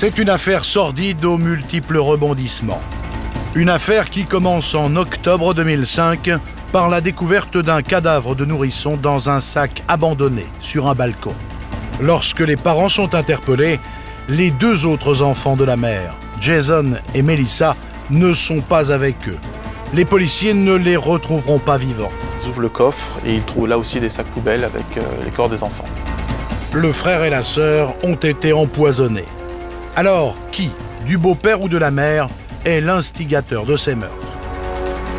C'est une affaire sordide aux multiples rebondissements. Une affaire qui commence en octobre 2005 par la découverte d'un cadavre de nourrisson dans un sac abandonné sur un balcon. Lorsque les parents sont interpellés, les deux autres enfants de la mère, Jason et Melissa, ne sont pas avec eux. Les policiers ne les retrouveront pas vivants. Ils ouvrent le coffre et ils trouvent là aussi des sacs poubelles avec les corps des enfants. Le frère et la sœur ont été empoisonnés. Alors, qui, du beau-père ou de la mère, est l'instigateur de ces meurtres?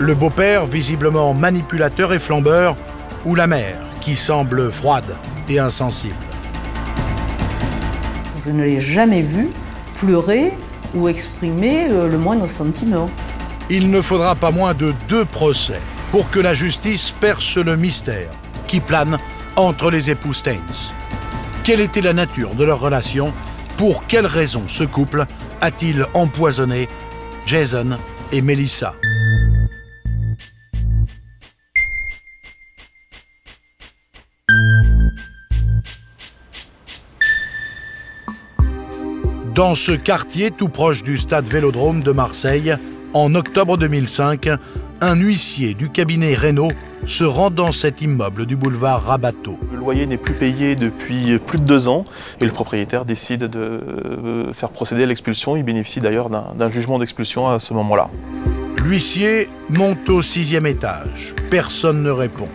Le beau-père, visiblement manipulateur et flambeur, ou la mère, qui semble froide et insensible? Je ne l'ai jamais vu pleurer ou exprimer le moindre sentiment. Il ne faudra pas moins de 2 procès pour que la justice perce le mystère qui plane entre les époux Staines. Quelle était la nature de leur relation? Pour quelles raisons ce couple a-t-il empoisonné Jason et Melissa? Dans ce quartier tout proche du stade Vélodrome de Marseille, en octobre 2005, un huissier du cabinet Reynaud se rend dans cet immeuble du boulevard Rabateau. Le loyer n'est plus payé depuis plus de 2 ans et le propriétaire décide de faire procéder à l'expulsion. Il bénéficie d'ailleurs d'un jugement d'expulsion à ce moment-là. L'huissier monte au 6e étage. Personne ne répond.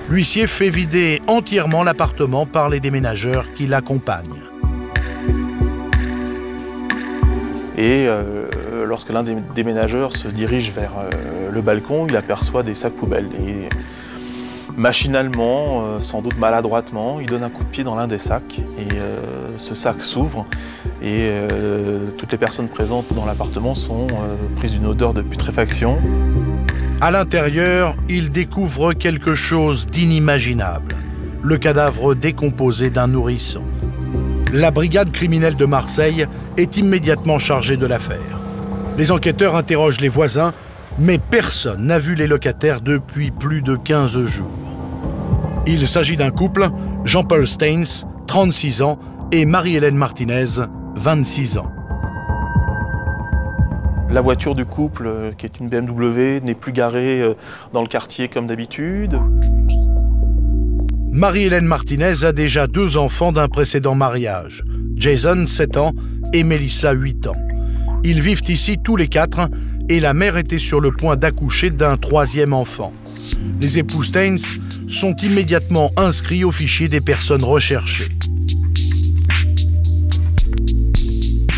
L'huissier fait vider entièrement l'appartement par les déménageurs qui l'accompagnent. Et lorsque l'un des déménageurs se dirige vers le balcon, il aperçoit des sacs poubelles. Et machinalement, sans doute maladroitement, il donne un coup de pied dans l'un des sacs. Et ce sac s'ouvre et toutes les personnes présentes dans l'appartement sont prises d'une odeur de putréfaction. À l'intérieur, il découvre quelque chose d'inimaginable. Le cadavre décomposé d'un nourrisson. La brigade criminelle de Marseille est immédiatement chargée de l'affaire. Les enquêteurs interrogent les voisins, mais personne n'a vu les locataires depuis plus de 15 jours. Il s'agit d'un couple, Jean-Paul Staines, 36 ans, et Marie-Hélène Martinez, 26 ans. La voiture du couple, qui est une BMW, n'est plus garée dans le quartier comme d'habitude. Marie-Hélène Martinez a déjà 2 enfants d'un précédent mariage, Jason, 7 ans, et Melissa, 8 ans. Ils vivent ici tous les 4 et la mère était sur le point d'accoucher d'un 3e enfant. Les époux Staines sont immédiatement inscrits au fichier des personnes recherchées.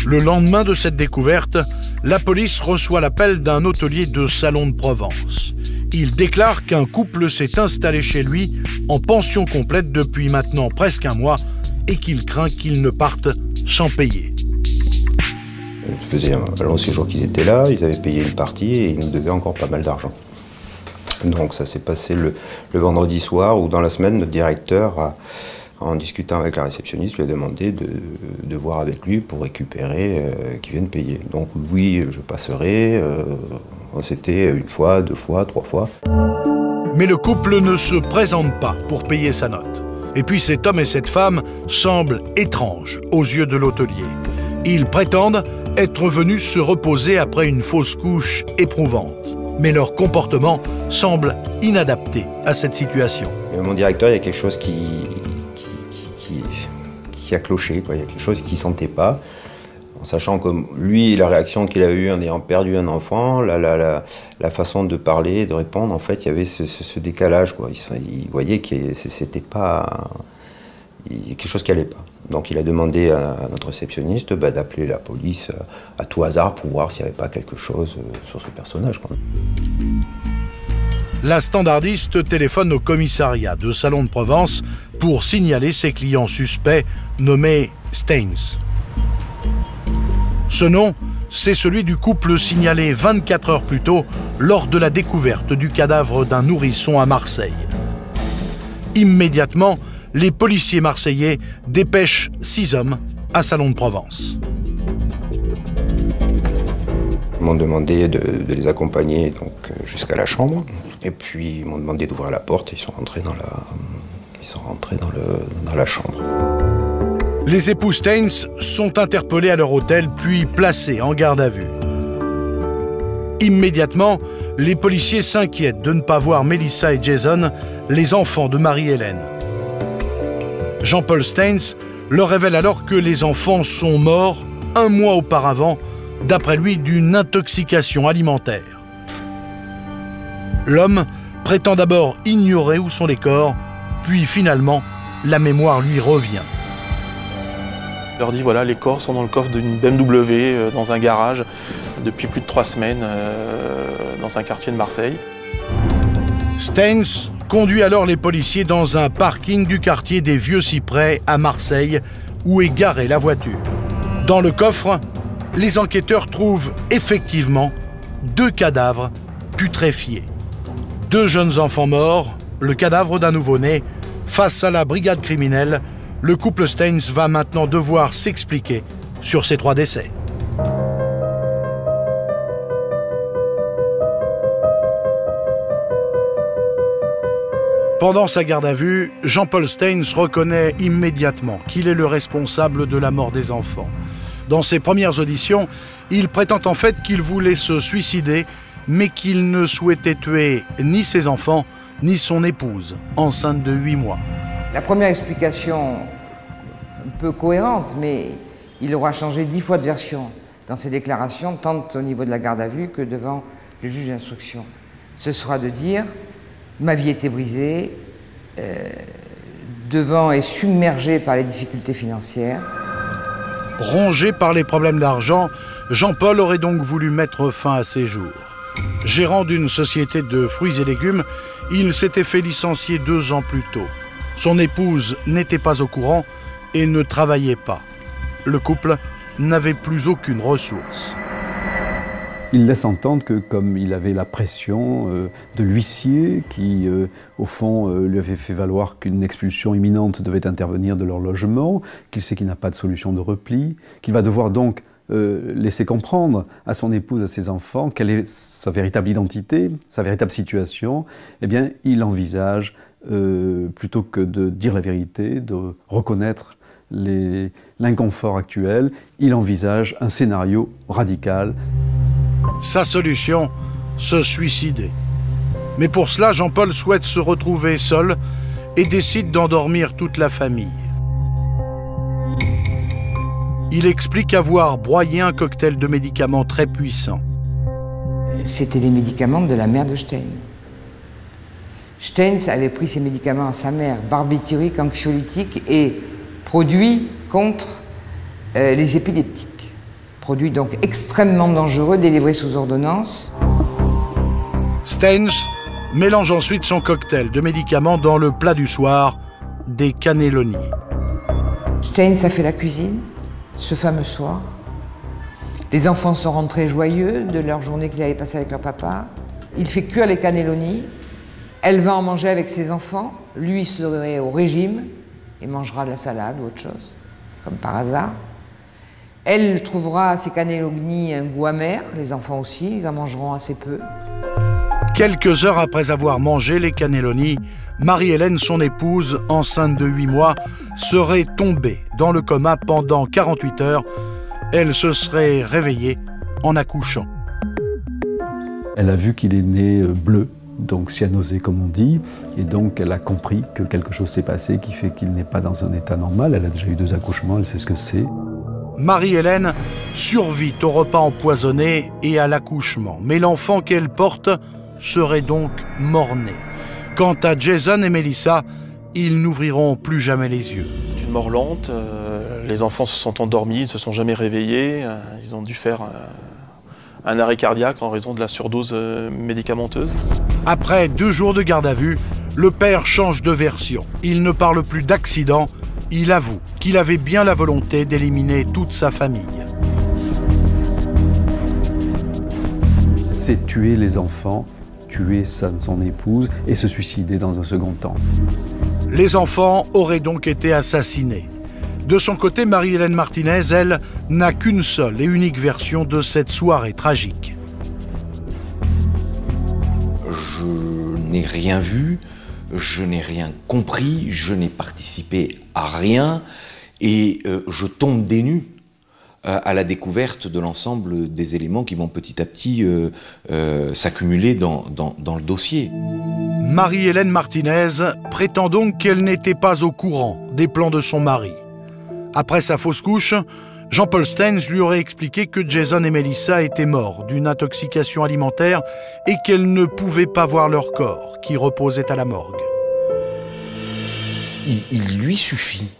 Le lendemain de cette découverte, la police reçoit l'appel d'un hôtelier de Salon de Provence. Il déclare qu'un couple s'est installé chez lui en pension complète depuis maintenant presque 1 mois et qu'il craint qu'ils ne partent sans payer. Ça faisait un long séjour qu'ils étaient là, ils avaient payé une partie et ils nous devaient encore pas mal d'argent. Donc ça s'est passé le vendredi soir où dans la semaine, notre directeur, en discutant avec la réceptionniste, lui a demandé de voir avec lui pour récupérer qu'il vienne payer. Donc oui, je passerai. C'était 1 fois, 2 fois, 3 fois. Mais le couple ne se présente pas pour payer sa note. Et puis cet homme et cette femme semblent étranges aux yeux de l'hôtelier. Ils prétendent être venus se reposer après une fausse couche éprouvante. Mais leur comportement semble inadapté à cette situation. Et mon directeur, il y a quelque chose qui a cloché, quoi. Il y a quelque chose qu'il ne sentait pas. En sachant que lui, la réaction qu'il a eue en ayant perdu un enfant, la façon de parler et de répondre, en fait, il y avait ce décalage, quoi. Il voyait que c'était pas... quelque chose qui n'allait pas. Donc il a demandé à notre réceptionniste d'appeler la police à tout hasard pour voir s'il n'y avait pas quelque chose sur ce personnage, quoi. La standardiste téléphone au commissariat de Salon de Provence pour signaler ses clients suspects nommés Staines. Ce nom, c'est celui du couple signalé 24 heures plus tôt lors de la découverte du cadavre d'un nourrisson à Marseille. Immédiatement, les policiers marseillais dépêchent 6 hommes à Salon de Provence. Ils m'ont demandé de les accompagner jusqu'à la chambre. Et puis ils m'ont demandé d'ouvrir la porte et ils sont rentrés dans la chambre. Les époux Staines sont interpellés à leur hôtel puis placés en garde à vue. Immédiatement, les policiers s'inquiètent de ne pas voir Melissa et Jason, les enfants de Marie-Hélène. Jean-Paul Staines leur révèle alors que les enfants sont morts un mois auparavant, d'après lui, d'une intoxication alimentaire. L'homme prétend d'abord ignorer où sont les corps, puis finalement, la mémoire lui revient. Il leur dit voilà, les corps sont dans le coffre d'une BMW dans un garage depuis plus de 3 semaines dans un quartier de Marseille. Staines conduit alors les policiers dans un parking du quartier des Vieux Cyprès à Marseille où est garée la voiture. Dans le coffre, les enquêteurs trouvent effectivement 2 cadavres putréfiés. 2 jeunes enfants morts, le cadavre d'un nouveau-né. Face à la brigade criminelle, le couple Staines va maintenant devoir s'expliquer sur ces 3 décès. Pendant sa garde à vue, Jean-Paul Staines reconnaît immédiatement qu'il est le responsable de la mort des enfants. Dans ses premières auditions, il prétend en fait qu'il voulait se suicider, mais qu'il ne souhaitait tuer ni ses enfants, ni son épouse, enceinte de 8 mois. La première explication, un peu cohérente, mais il aura changé 10 fois de version dans ses déclarations, tant au niveau de la garde à vue que devant le juge d'instruction. Ce sera de dire « ma vie était brisée, devant et submergée par les difficultés financières ». Rongé par les problèmes d'argent, Jean-Paul aurait donc voulu mettre fin à ses jours. Gérant d'une société de fruits et légumes, il s'était fait licencier 2 ans plus tôt. Son épouse n'était pas au courant et ne travaillait pas. Le couple n'avait plus aucune ressource. Il laisse entendre que comme il avait la pression de l'huissier qui, au fond, lui avait fait valoir qu'une expulsion imminente devait intervenir de leur logement, qu'il sait qu'il n'a pas de solution de repli, qu'il va devoir donc laisser comprendre à son épouse, à ses enfants, quelle est sa véritable identité, sa véritable situation, eh bien, il envisage, plutôt que de dire la vérité, de reconnaître l'inconfort actuel, il envisage un scénario radical. Sa solution, se suicider. Mais pour cela, Jean-Paul souhaite se retrouver seul et décide d'endormir toute la famille. Il explique avoir broyé un cocktail de médicaments très puissants. C'était les médicaments de la mère de Staines. Staines avait pris ces médicaments à sa mère, barbiturique, anxiolytique et produit contre les épileptiques. Produit donc extrêmement dangereux, délivré sous ordonnance. Staines mélange ensuite son cocktail de médicaments dans le plat du soir, des cannelloni. Staines a fait la cuisine, ce fameux soir. Les enfants sont rentrés joyeux de leur journée qu'ils avaient passée avec leur papa. Il fait cuire les cannelloni. Elle va en manger avec ses enfants. Lui serait au régime et mangera de la salade ou autre chose, comme par hasard. Elle trouvera à ces cannelloni un goût amer, les enfants aussi, ils en mangeront assez peu. Quelques heures après avoir mangé les cannelloni, Marie-Hélène, son épouse, enceinte de 8 mois, serait tombée dans le coma pendant 48 heures. Elle se serait réveillée en accouchant. Elle a vu qu'il est né bleu, donc cyanosé comme on dit, et donc elle a compris que quelque chose s'est passé qui fait qu'il n'est pas dans un état normal. Elle a déjà eu 2 accouchements, elle sait ce que c'est. Marie-Hélène survit au repas empoisonné et à l'accouchement, mais l'enfant qu'elle porte serait donc mort-né. Quant à Jason et Melissa, ils n'ouvriront plus jamais les yeux. C'est une mort lente, les enfants se sont endormis, ils ne se sont jamais réveillés, ils ont dû faire un arrêt cardiaque en raison de la surdose médicamenteuse. Après 2 jours de garde à vue, le père change de version. Il ne parle plus d'accident, il avoue qu'il avait bien la volonté d'éliminer toute sa famille. C'est tuer les enfants, tuer son épouse et se suicider dans un second temps. Les enfants auraient donc été assassinés. De son côté, Marie-Hélène Martinez, elle, n'a qu'une seule et unique version de cette soirée tragique. Je n'ai rien vu, je n'ai rien compris, je n'ai participé à rien. Et je tombe des nues à la découverte de l'ensemble des éléments qui vont petit à petit s'accumuler dans le dossier. Marie-Hélène Martinez prétend donc qu'elle n'était pas au courant des plans de son mari. Après sa fausse couche, Jean-Paul Stains lui aurait expliqué que Jason et Melissa étaient morts d'une intoxication alimentaire et qu'elles ne pouvaient pas voir leur corps, qui reposait à la morgue. Il lui suffit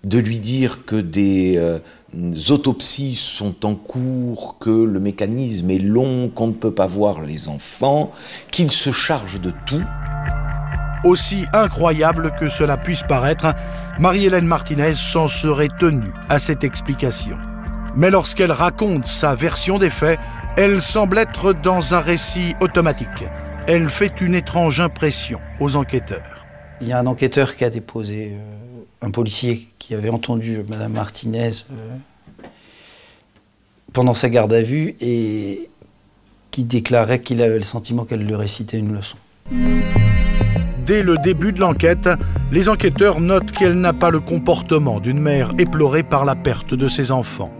de lui dire que des autopsies sont en cours, que le mécanisme est long, qu'on ne peut pas voir les enfants, qu'il se charge de tout. Aussi incroyable que cela puisse paraître, Marie-Hélène Martinez s'en serait tenue à cette explication. Mais lorsqu'elle raconte sa version des faits, elle semble être dans un récit automatique. Elle fait une étrange impression aux enquêteurs. Il y a un enquêteur qui a déposé, un policier qui avait entendu Madame Martinez pendant sa garde à vue et qui déclarait qu'il avait le sentiment qu'elle lui récitait une leçon. Dès le début de l'enquête, les enquêteurs notent qu'elle n'a pas le comportement d'une mère éplorée par la perte de ses enfants.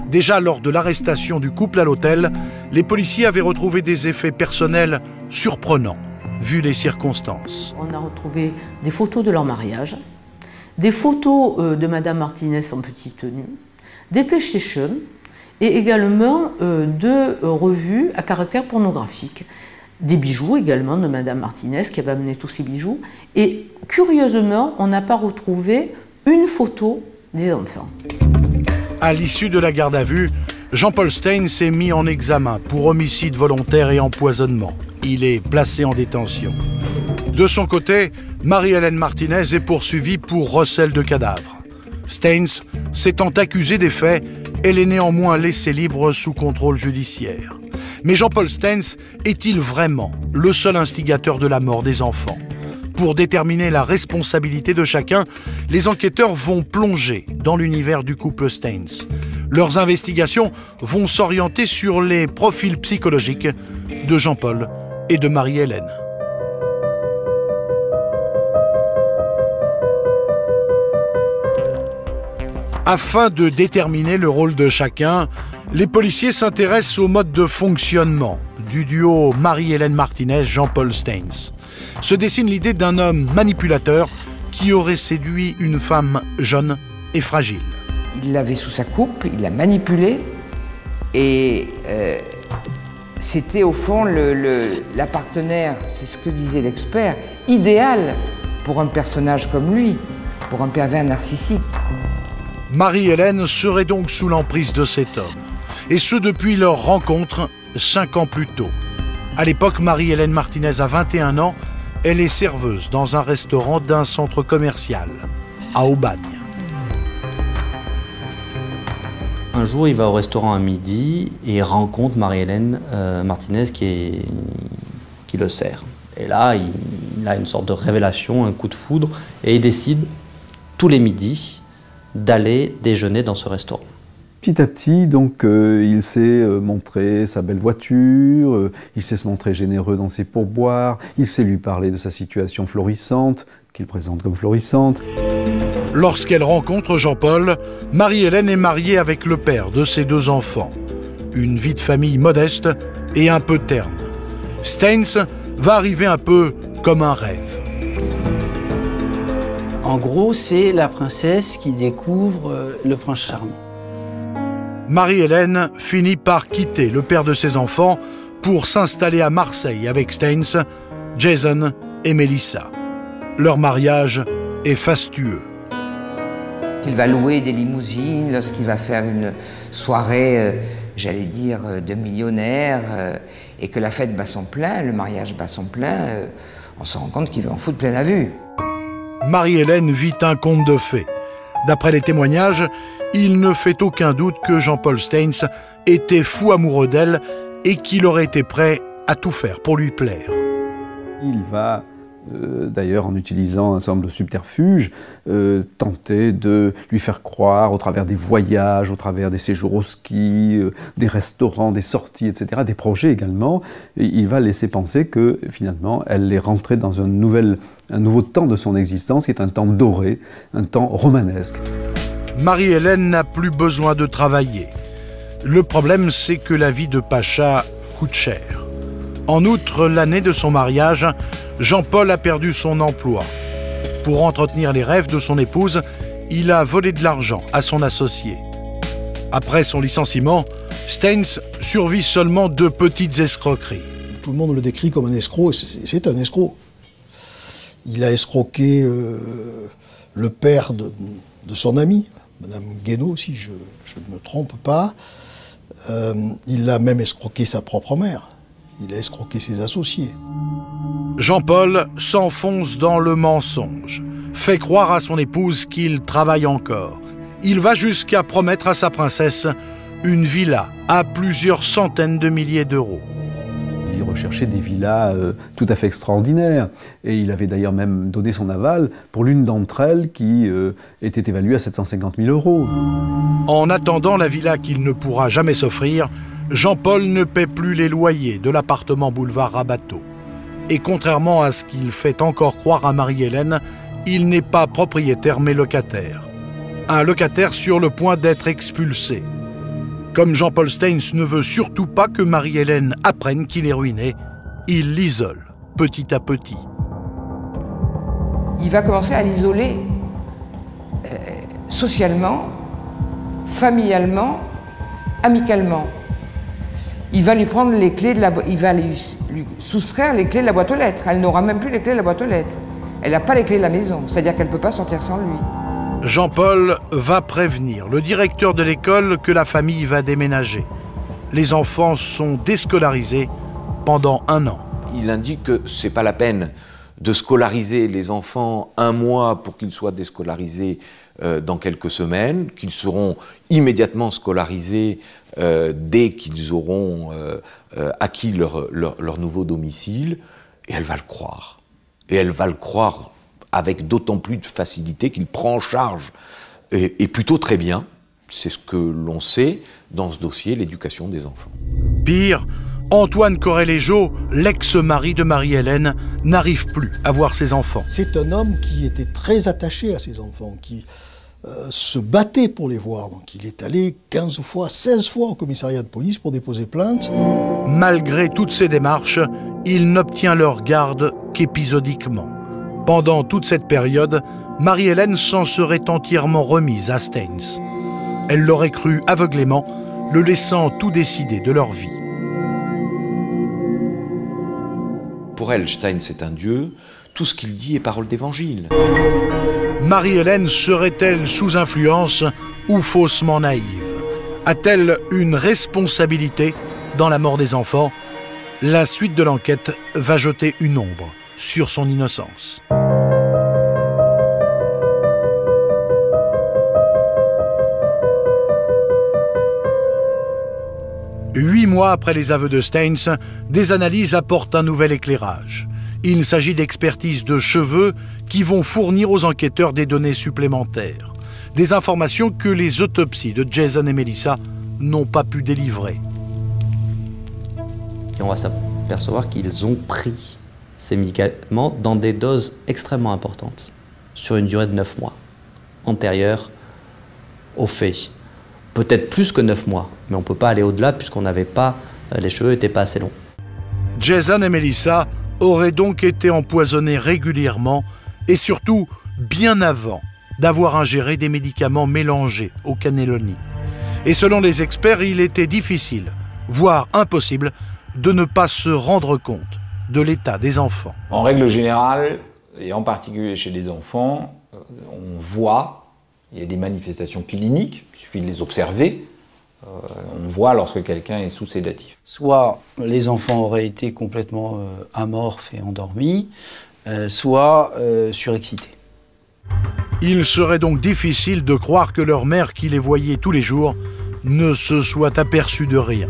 Déjà lors de l'arrestation du couple à l'hôtel, les policiers avaient retrouvé des effets personnels surprenants, vu les circonstances. On a retrouvé des photos de leur mariage, des photos de Madame Martinez en petite tenue, des PlayStation et également de revues à caractère pornographique. Des bijoux également de Madame Martinez qui avait amené tous ces bijoux. Et curieusement, on n'a pas retrouvé une photo des enfants. À l'issue de la garde à vue, Jean-Paul Stains est mis en examen pour homicide volontaire et empoisonnement. Il est placé en détention. De son côté, Marie-Hélène Martinez est poursuivie pour recel de cadavres. Stains s'étant accusé des faits, elle est néanmoins laissée libre sous contrôle judiciaire. Mais Jean-Paul Stains est-il vraiment le seul instigateur de la mort des enfants? Pour déterminer la responsabilité de chacun, les enquêteurs vont plonger dans l'univers du couple Stains. Leurs investigations vont s'orienter sur les profils psychologiques de Jean-Paul et de Marie-Hélène. Afin de déterminer le rôle de chacun, les policiers s'intéressent au mode de fonctionnement du duo Marie-Hélène Martinez-Jean-Paul Stains. Se dessine l'idée d'un homme manipulateur qui aurait séduit une femme jeune et fragile. Il l'avait sous sa coupe, il l'a manipulée et c'était au fond la partenaire, c'est ce que disait l'expert, idéal pour un personnage comme lui, pour un pervers narcissique. Marie-Hélène serait donc sous l'emprise de cet homme. Et ce depuis leur rencontre 5 ans plus tôt. À l'époque, Marie-Hélène Martinez a 21 ans. Elle est serveuse dans un restaurant d'un centre commercial, à Aubagne. Un jour, il va au restaurant à midi et rencontre Marie-Hélène Martinez qui le sert. Et là, il a une sorte de révélation, un coup de foudre, et il décide, tous les midis, d'aller déjeuner dans ce restaurant. Petit à petit, donc, il sait montrer sa belle voiture, il sait se montrer généreux dans ses pourboires, il sait lui parler de sa situation florissante, qu'il présente comme florissante. Lorsqu'elle rencontre Jean-Paul, Marie-Hélène est mariée avec le père de ses 2 enfants. Une vie de famille modeste et un peu terne. Stains va arriver un peu comme un rêve. En gros, c'est la princesse qui découvre le prince charmant. Marie-Hélène finit par quitter le père de ses enfants pour s'installer à Marseille avec Stains, Jason et Melissa. Leur mariage est fastueux. Il va louer des limousines lorsqu'il va faire une soirée, j'allais dire, de millionnaire, et que la fête bat son plein, le mariage bat son plein, on se rend compte qu'il veut en foutre plein la vue. Marie-Hélène vit un conte de fées. D'après les témoignages, il ne fait aucun doute que Jean-Paul Stains était fou amoureux d'elle et qu'il aurait été prêt à tout faire pour lui plaire. Il va, d'ailleurs en utilisant un certain nombre de subterfuges, tenter de lui faire croire au travers des voyages, au travers des séjours au ski, des restaurants, des sorties, etc., des projets également. Et il va laisser penser que finalement elle est rentrée dans un nouveau temps de son existence qui est un temps doré, un temps romanesque. Marie-Hélène n'a plus besoin de travailler. Le problème, c'est que la vie de Pacha coûte cher. En outre, l'année de son mariage, Jean-Paul a perdu son emploi. Pour entretenir les rêves de son épouse, il a volé de l'argent à son associé. Après son licenciement, Staines survit seulement de petites escroqueries. Tout le monde le décrit comme un escroc, c'est un escroc. Il a escroqué le père de son ami, Madame Guénaud, si je ne me trompe pas. Il a même escroqué sa propre mère. Il a escroqué ses associés. Jean-Paul s'enfonce dans le mensonge, fait croire à son épouse qu'il travaille encore. Il va jusqu'à promettre à sa princesse une villa à plusieurs centaines de milliers d'euros. Il recherchait des villas tout à fait extraordinaires. Et il avait d'ailleurs même donné son aval pour l'une d'entre elles qui était évaluée à 750 000 euros. En attendant la villa qu'il ne pourra jamais s'offrir, Jean-Paul ne paie plus les loyers de l'appartement boulevard Rabateau. Et contrairement à ce qu'il fait encore croire à Marie-Hélène, il n'est pas propriétaire mais locataire. Un locataire sur le point d'être expulsé. Comme Jean-Paul Staines ne veut surtout pas que Marie-Hélène apprenne qu'il est ruiné, il l'isole petit à petit. Il va commencer à l'isoler socialement, familialement, amicalement. Il va lui prendre les clés de il va lui soustraire les clés de la boîte aux lettres. Elle n'aura même plus les clés de la boîte aux lettres. Elle n'a pas les clés de la maison, c'est-à-dire qu'elle ne peut pas sortir sans lui. Jean-Paul va prévenir le directeur de l'école que la famille va déménager. Les enfants sont déscolarisés pendant 1 an. Il indique que ce n'est pas la peine de scolariser les enfants 1 mois pour qu'ils soient déscolarisés dans quelques semaines, qu'ils seront immédiatement scolarisés dès qu'ils auront acquis leur nouveau domicile, et elle va le croire. Et elle va le croire avec d'autant plus de facilité qu'il prend en charge, et plutôt très bien, c'est ce que l'on sait dans ce dossier, l'éducation des enfants. Pire, Antoine Correllejo, l'ex-mari de Marie-Hélène, n'arrive plus à voir ses enfants. C'est un homme qui était très attaché à ses enfants, qui se battait pour les voir. Donc il est allé 15 fois, 16 fois au commissariat de police pour déposer plainte. Malgré toutes ces démarches, il n'obtient leur garde qu'épisodiquement. Pendant toute cette période, Marie-Hélène s'en serait entièrement remise à Staines. Elle l'aurait cru aveuglément, le laissant tout décider de leur vie. Pour elle, Staines est un dieu, tout ce qu'il dit est parole d'évangile. Marie-Hélène serait-elle sous influence ou faussement naïve? A-t-elle une responsabilité dans la mort des enfants? La suite de l'enquête va jeter une ombre sur son innocence. Huit mois après les aveux de Staines, des analyses apportent un nouvel éclairage. Il s'agit d'expertises de cheveux qui vont fournir aux enquêteurs des données supplémentaires. Des informations que les autopsies de Jason et Melissa n'ont pas pu délivrer. Et on va s'apercevoir qu'ils ont pris ces médicaments dans des doses extrêmement importantes, sur une durée de 9 mois, antérieure aux faits. Peut-être plus que 9 mois, mais on ne peut pas aller au-delà puisqu'on n'avait pas, les cheveux n'étaient pas assez longs. Jason et Melissa auraient donc été empoisonnés régulièrement et surtout bien avant d'avoir ingéré des médicaments mélangés au cannelloni. Et selon les experts, il était difficile, voire impossible, de ne pas se rendre compte de l'état des enfants. En règle générale, et en particulier chez les enfants, on voit, il y a des manifestations cliniques, il suffit de les observer, on voit lorsque quelqu'un est sous sédatif. Soit les enfants auraient été complètement amorphes et endormis, soit surexcités. Il serait donc difficile de croire que leur mère, qui les voyait tous les jours, ne se soit aperçue de rien.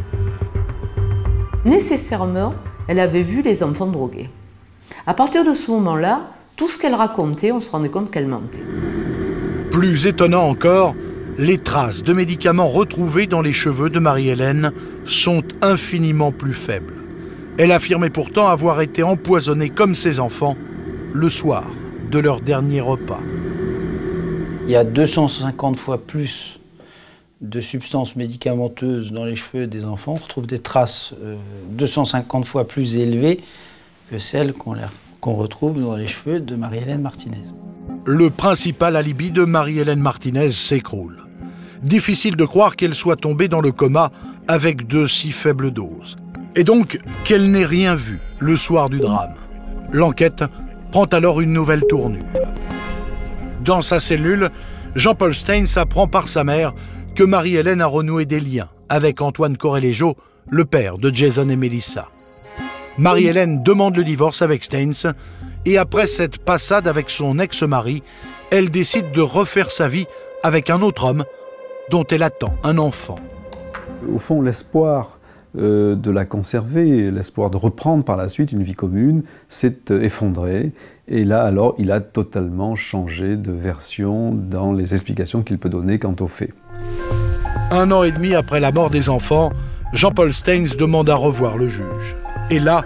Nécessairement, elle avait vu les enfants drogués. À partir de ce moment-là, tout ce qu'elle racontait, on se rendait compte qu'elle mentait. Plus étonnant encore, les traces de médicaments retrouvés dans les cheveux de Marie-Hélène sont infiniment plus faibles. Elle affirmait pourtant avoir été empoisonnée comme ses enfants le soir de leur dernier repas. Il y a 250 fois plus de substances médicamenteuses dans les cheveux des enfants. On retrouve des traces 250 fois plus élevées que celles qu'on retrouve dans les cheveux de Marie-Hélène Martinez. Le principal alibi de Marie-Hélène Martinez s'écroule. Difficile de croire qu'elle soit tombée dans le coma avec de si faibles doses. Et donc qu'elle n'ait rien vu le soir du drame. L'enquête prend alors une nouvelle tournure. Dans sa cellule, Jean-Paul Stains apprend par sa mère que Marie-Hélène a renoué des liens avec Antoine Correlejo, le père de Jason et Melissa. Marie-Hélène demande le divorce avec Stains et après cette passade avec son ex-mari, elle décide de refaire sa vie avec un autre homme dont elle attend un enfant. Au fond, l'espoir de la conserver, l'espoir de reprendre par la suite une vie commune s'est effondré. Et là, alors, il a totalement changé de version dans les explications qu'il peut donner quant aux faits. 1 an et demi après la mort des enfants, Jean-Paul Stains demande à revoir le juge. Et là,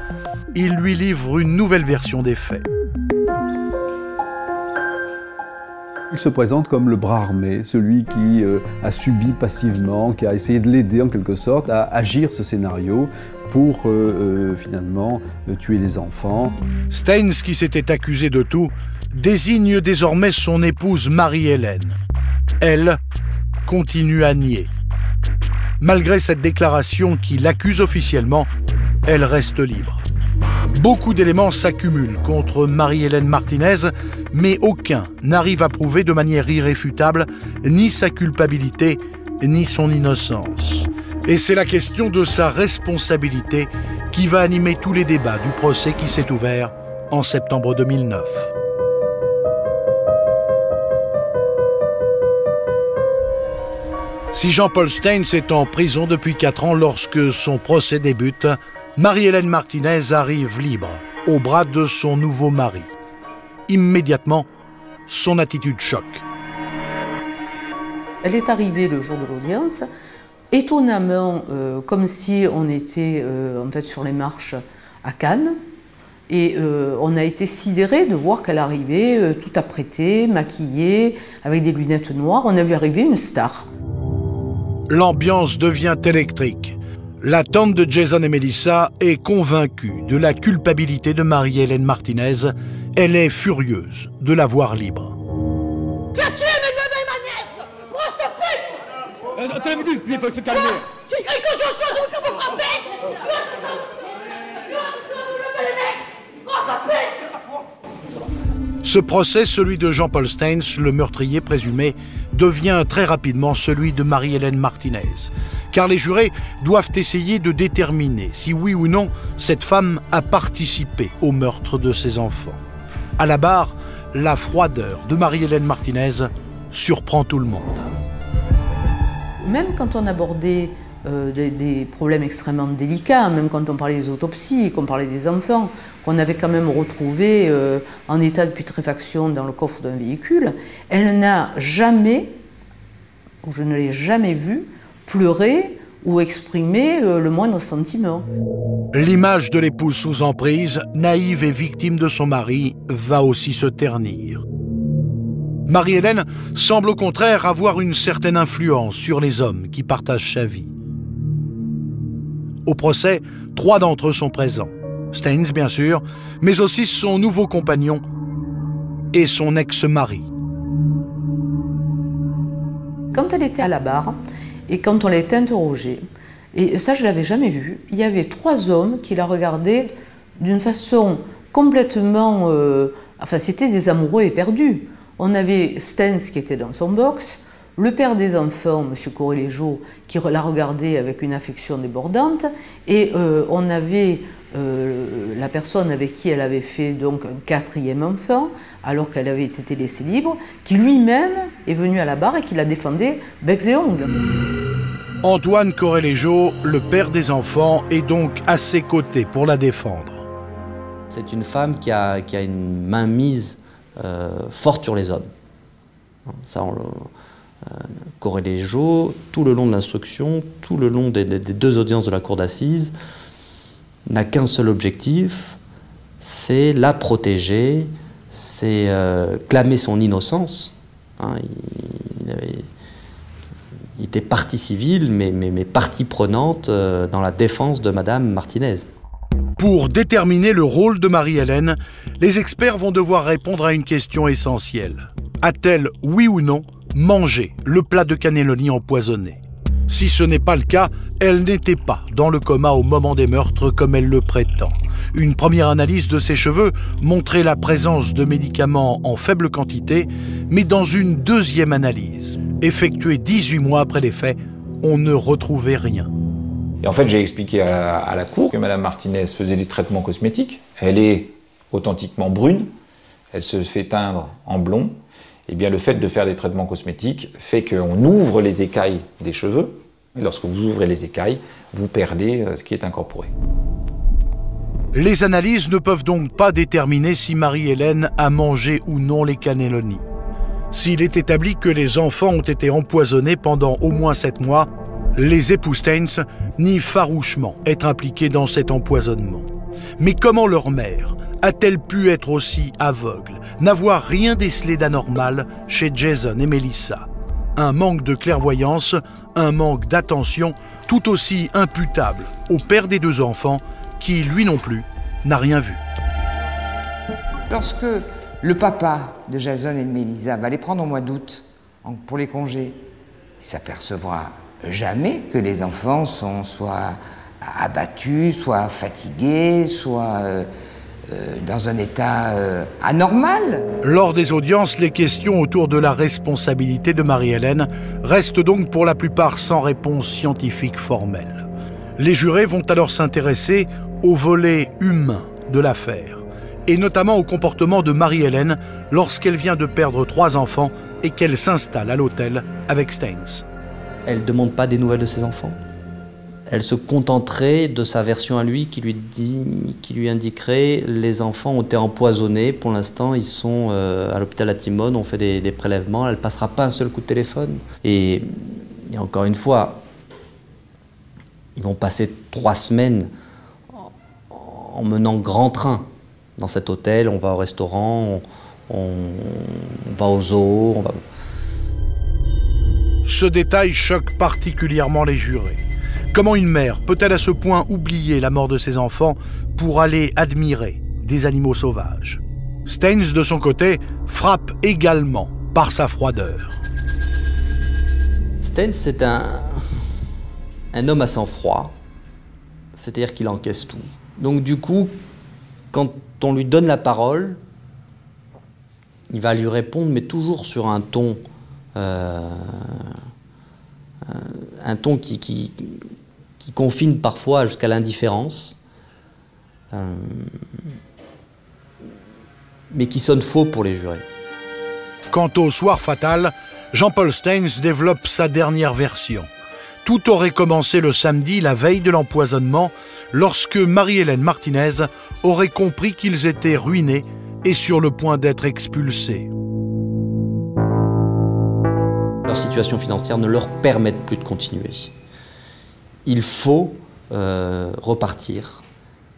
il lui livre une nouvelle version des faits. Il se présente comme le bras armé, celui qui a subi passivement, qui a essayé de l'aider en quelque sorte à agir ce scénario pour finalement tuer les enfants. Stains, qui s'était accusé de tout, désigne désormais son épouse Marie-Hélène. Elle continue à nier. Malgré cette déclaration qui l'accuse officiellement, elle reste libre. Beaucoup d'éléments s'accumulent contre Marie-Hélène Martinez, mais aucun n'arrive à prouver de manière irréfutable ni sa culpabilité, ni son innocence. Et c'est la question de sa responsabilité qui va animer tous les débats du procès qui s'est ouvert en septembre 2009. Si Jean-Paul Stains est en prison depuis 4 ans lorsque son procès débute, Marie-Hélène Martinez arrive libre, au bras de son nouveau mari. Immédiatement, son attitude choque. Elle est arrivée le jour de l'audience, étonnamment, comme si on était en fait sur les marches à Cannes, et on a été sidérés de voir qu'elle arrivait tout apprêtée, maquillée, avec des lunettes noires. On a vu arriver une star. L'ambiance devient électrique. La tante de Jason et Melissa est convaincue de la culpabilité de Marie-Hélène Martinez. Elle est furieuse de la voir libre. Tu as tué mes neveux et ma nièce! Grosse pute! Tenez-vous dit, il faut se calmer. Tu cries que j'ai autre chose que me frapper! Grosse pute! Ce procès, celui de Jean-Paul Stains, le meurtrier présumé, devient très rapidement celui de Marie-Hélène Martinez. Car les jurés doivent essayer de déterminer si oui ou non cette femme a participé au meurtre de ses enfants. À la barre, la froideur de Marie-Hélène Martinez surprend tout le monde. Même quand on abordait des problèmes extrêmement délicats, même quand on parlait des autopsies, qu'on parlait des enfants, qu'on avait quand même retrouvés en état de putréfaction dans le coffre d'un véhicule, elle n'a jamais, ou je ne l'ai jamais vue, pleurer ou exprimer le moindre sentiment. L'image de l'épouse sous emprise, naïve et victime de son mari, va aussi se ternir. Marie-Hélène semble au contraire avoir une certaine influence sur les hommes qui partagent sa vie. Au procès, 3 d'entre eux sont présents. Stains, bien sûr, mais aussi son nouveau compagnon et son ex-mari. Quand elle était à la barre, et quand on l'a été interrogée, et ça je ne l'avais jamais vu, il y avait 3 hommes qui la regardaient d'une façon complètement... enfin, c'était des amoureux éperdus. On avait Stains qui était dans son box, le père des enfants, M. Correlejo, qui la regardait avec une affection débordante, et on avait la personne avec qui elle avait fait donc un 4e enfant, alors qu'elle avait été laissée libre, qui lui-même est venu à la barre et qui la défendait becs et ongles. Antoine Correlejo, le père des enfants, est donc à ses côtés pour la défendre. C'est une femme qui a une mainmise forte sur les hommes. Ça, Correlejo, tout le long de l'instruction, tout le long des 2 audiences de la cour d'assises, n'a qu'un seul objectif, c'est la protéger, c'est clamer son innocence, Hein, il était partie civile, mais partie prenante dans la défense de Madame Martinez. Pour déterminer le rôle de Marie-Hélène, les experts vont devoir répondre à une question essentielle. A-t-elle, oui ou non, mangé le plat de cannelloni empoisonné? Si ce n'est pas le cas, elle n'était pas dans le coma au moment des meurtres comme elle le prétend. Une première analyse de ses cheveux montrait la présence de médicaments en faible quantité, mais dans une deuxième analyse, effectuée 18 mois après les faits, on ne retrouvait rien. Et en fait, j'ai expliqué à la cour que Mme Martinez faisait des traitements cosmétiques. Elle est authentiquement brune, elle se fait teindre en blond. Et bien le fait de faire des traitements cosmétiques fait qu'on ouvre les écailles des cheveux. Et lorsque vous ouvrez les écailles, vous perdez ce qui est incorporé. Les analyses ne peuvent donc pas déterminer si Marie-Hélène a mangé ou non les cannelloni. S'il est établi que les enfants ont été empoisonnés pendant au moins 7 mois, les époux Staines nient farouchement être impliqués dans cet empoisonnement. Mais comment leur mère a-t-elle pu être aussi aveugle, n'avoir rien décelé d'anormal chez Jason et Melissa? Un manque de clairvoyance, un manque d'attention, tout aussi imputable au père des 2 enfants, qui, lui non plus, n'a rien vu. Lorsque le papa de Jason et de Melissa va les prendre au mois d'août pour les congés, il s'apercevra jamais que les enfants sont soit abattus, soit fatigués, soit dans un état anormal. Lors des audiences, les questions autour de la responsabilité de Marie-Hélène restent donc pour la plupart sans réponse scientifique formelle. Les jurés vont alors s'intéresser au volet humain de l'affaire, et notamment au comportement de Marie-Hélène lorsqu'elle vient de perdre 3 enfants et qu'elle s'installe à l'hôtel avec Staines. Elle ne demande pas des nouvelles de ses enfants. Elle se contenterait de sa version à lui qui lui indiquerait les enfants ont été empoisonnés. Pour l'instant, ils sont à l'hôpital à Timone, on fait des prélèvements. Elle ne passera pas un seul coup de téléphone. Et encore une fois, ils vont passer 3 semaines en menant grand train dans cet hôtel. On va au restaurant, on va au zoo. Ce détail choque particulièrement les jurés. Comment une mère peut-elle à ce point oublier la mort de ses enfants pour aller admirer des animaux sauvages? Staines, de son côté, frappe également par sa froideur. Staines, c'est un homme à sang-froid, c'est-à-dire qu'il encaisse tout. Donc du coup, quand on lui donne la parole, il va lui répondre, mais toujours sur un ton qui confine parfois jusqu'à l'indifférence, mais qui sonne faux pour les jurés. Quant au soir fatal, Jean-Paul Staines développe sa dernière version. Tout aurait commencé le samedi, la veille de l'empoisonnement, lorsque Marie-Hélène Martinez aurait compris qu'ils étaient ruinés et sur le point d'être expulsés. Leur situation financière ne leur permet plus de continuer. Il faut repartir,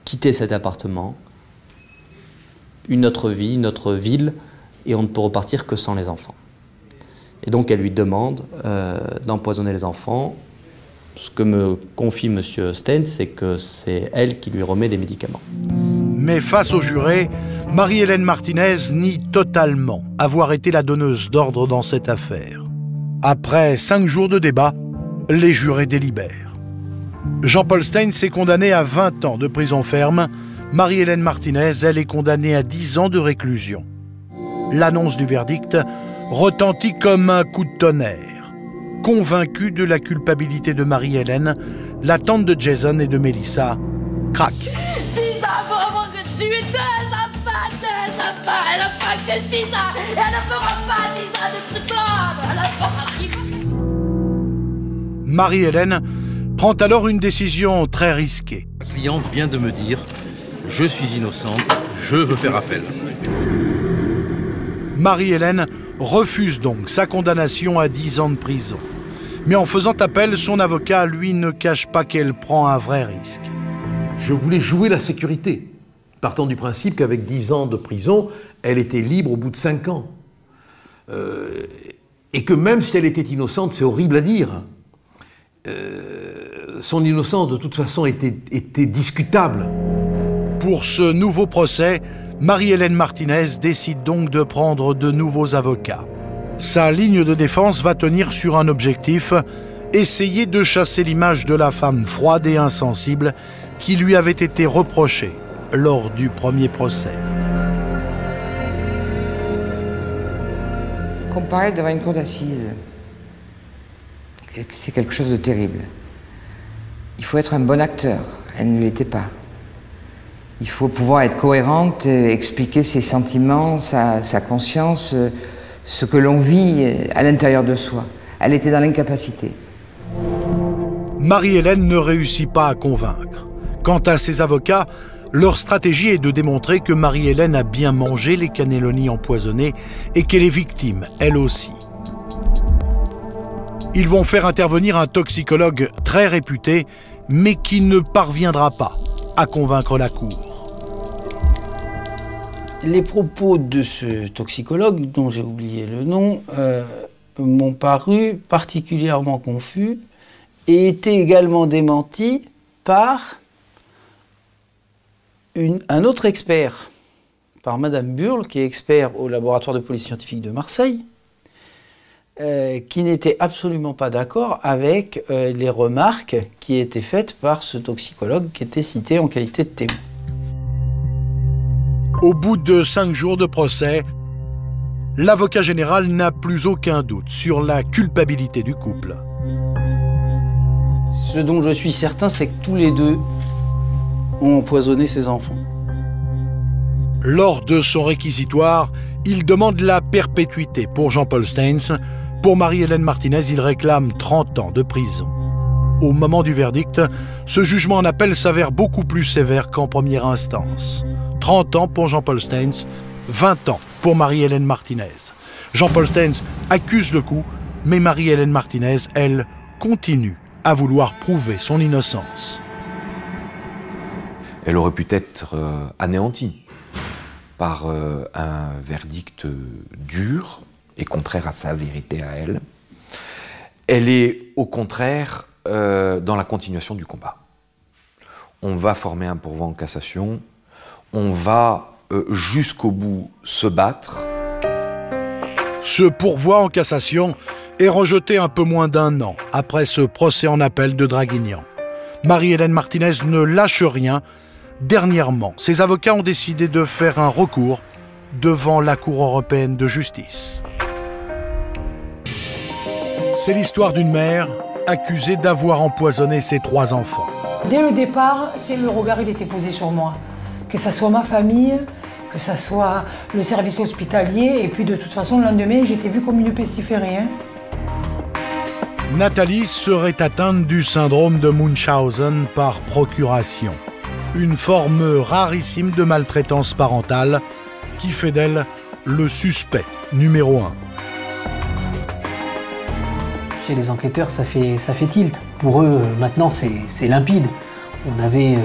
quitter cet appartement, une autre vie, une autre ville, et on ne peut repartir que sans les enfants. Et donc elle lui demande d'empoisonner les enfants. Ce que me confie M. Staines, c'est que c'est elle qui lui remet des médicaments. Mais face aux jurés, Marie-Hélène Martinez nie totalement avoir été la donneuse d'ordre dans cette affaire. Après 5 jours de débat, les jurés délibèrent. Jean-Paul Staines est condamné à 20 ans de prison ferme. Marie-Hélène Martinez, elle, est condamnée à 10 ans de réclusion. L'annonce du verdict retentit comme un coup de tonnerre. Convaincue de la culpabilité de Marie-Hélène, la tante de Jason et de Melissa craque. 10 ans pour avoir tué 2 enfants. Elle n'a pas que 10 ans. Et elle ne fera pas 10 ans de prison. Elle ne fera rien. Marie-Hélène prend alors une décision très risquée. La cliente vient de me dire « Je suis innocente, je veux faire appel ». Marie-Hélène refuse donc sa condamnation à 10 ans de prison. Mais en faisant appel, son avocat, lui, ne cache pas qu'elle prend un vrai risque. Je voulais jouer la sécurité, partant du principe qu'avec 10 ans de prison, elle était libre au bout de 5 ans. et que même si elle était innocente, c'est horrible à dire, son innocence de toute façon était discutable. Pour ce nouveau procès, Marie-Hélène Martinez décide donc de prendre de nouveaux avocats. Sa ligne de défense va tenir sur un objectif, essayer de chasser l'image de la femme froide et insensible qui lui avait été reprochée lors du premier procès. Comparaître devant une cour d'assises, c'est quelque chose de terrible. Il faut être un bon acteur, elle ne l'était pas. Il faut pouvoir être cohérente, expliquer ses sentiments, sa conscience, ce que l'on vit à l'intérieur de soi. Elle était dans l'incapacité. Marie-Hélène ne réussit pas à convaincre. Quant à ses avocats, leur stratégie est de démontrer que Marie-Hélène a bien mangé les cannelloni empoisonnés et qu'elle est victime, elle aussi. Ils vont faire intervenir un toxicologue très réputé, mais qui ne parviendra pas à convaincre la cour. Les propos de ce toxicologue, dont j'ai oublié le nom, m'ont paru particulièrement confus et étaient également démentis par un autre expert, par Madame Burle, qui est expert au laboratoire de police scientifique de Marseille, qui n'était absolument pas d'accord avec les remarques qui étaient faites par ce toxicologue qui était cité en qualité de témoin. Au bout de 5 jours de procès, l'avocat général n'a plus aucun doute sur la culpabilité du couple. Ce dont je suis certain, c'est que tous les deux ont empoisonné ses enfants. Lors de son réquisitoire, il demande la perpétuité pour Jean-Paul Stains. Pour Marie-Hélène Martinez, il réclame 30 ans de prison. Au moment du verdict, ce jugement en appel s'avère beaucoup plus sévère qu'en première instance. 30 ans pour Jean-Paul Stains, 20 ans pour Marie-Hélène Martinez. Jean-Paul Stains accuse le coup, mais Marie-Hélène Martinez, elle, continue à vouloir prouver son innocence. Elle aurait pu être anéantie par un verdict dur et contraire à sa vérité à elle. Elle est au contraire dans la continuation du combat. On va former un pourvoi en cassation, on va jusqu'au bout se battre. Ce pourvoi en cassation est rejeté un peu moins d'1 an après ce procès en appel de Draguignan. Marie-Hélène Martinez ne lâche rien. Dernièrement, ses avocats ont décidé de faire un recours devant la Cour européenne de justice. C'est l'histoire d'une mère accusée d'avoir empoisonné ses 3 enfants. Dès le départ, le regard il était posé sur moi. Que ça soit ma famille, que ça soit le service hospitalier, et puis de toute façon, le lendemain, j'étais vue comme une pestiférée. Nathalie serait atteinte du syndrome de Munchausen par procuration, une forme rarissime de maltraitance parentale qui fait d'elle le suspect numéro 1. Chez les enquêteurs, ça fait tilt. Pour eux, maintenant, c'est limpide. On avait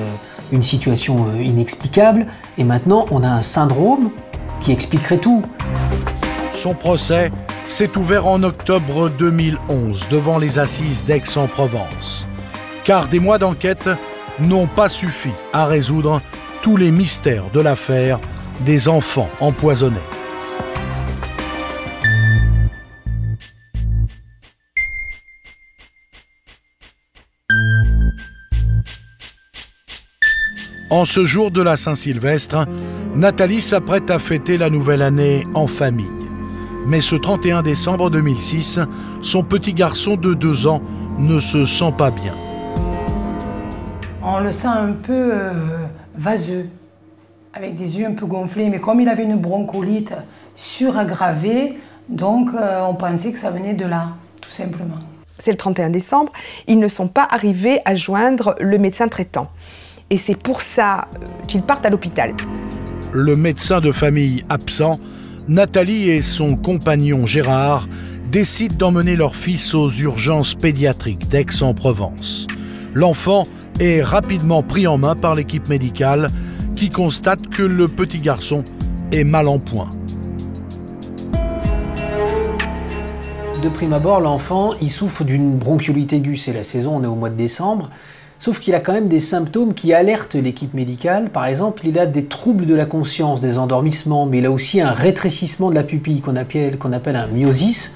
une situation inexplicable, et maintenant, on a un syndrome qui expliquerait tout. Son procès s'est ouvert en octobre 2011 devant les assises d'Aix-en-Provence. Car des mois d'enquête n'ont pas suffi à résoudre tous les mystères de l'affaire des enfants empoisonnés. En ce jour de la Saint-Sylvestre, Nathalie s'apprête à fêter la nouvelle année en famille. Mais ce 31 décembre 2006, son petit garçon de 2 ans ne se sent pas bien. On le sent un peu vaseux, avec des yeux un peu gonflés, mais comme il avait une bronchiolite suraggravée, donc on pensait que ça venait de là, tout simplement. C'est le 31 décembre, ils ne sont pas arrivés à joindre le médecin traitant. Et c'est pour ça qu'ils partent à l'hôpital. Le médecin de famille absent, Nathalie et son compagnon Gérard décident d'emmener leur fils aux urgences pédiatriques d'Aix-en-Provence. L'enfant est rapidement pris en main par l'équipe médicale qui constate que le petit garçon est mal en point. de prime abord, l'enfant, il souffre d'une bronchiolite aiguë. C'est la saison, on est au mois de décembre. Sauf qu'il a quand même des symptômes qui alertent l'équipe médicale. Par exemple, il a des troubles de la conscience, des endormissements, mais il a aussi un rétrécissement de la pupille qu'on appelle un myosis.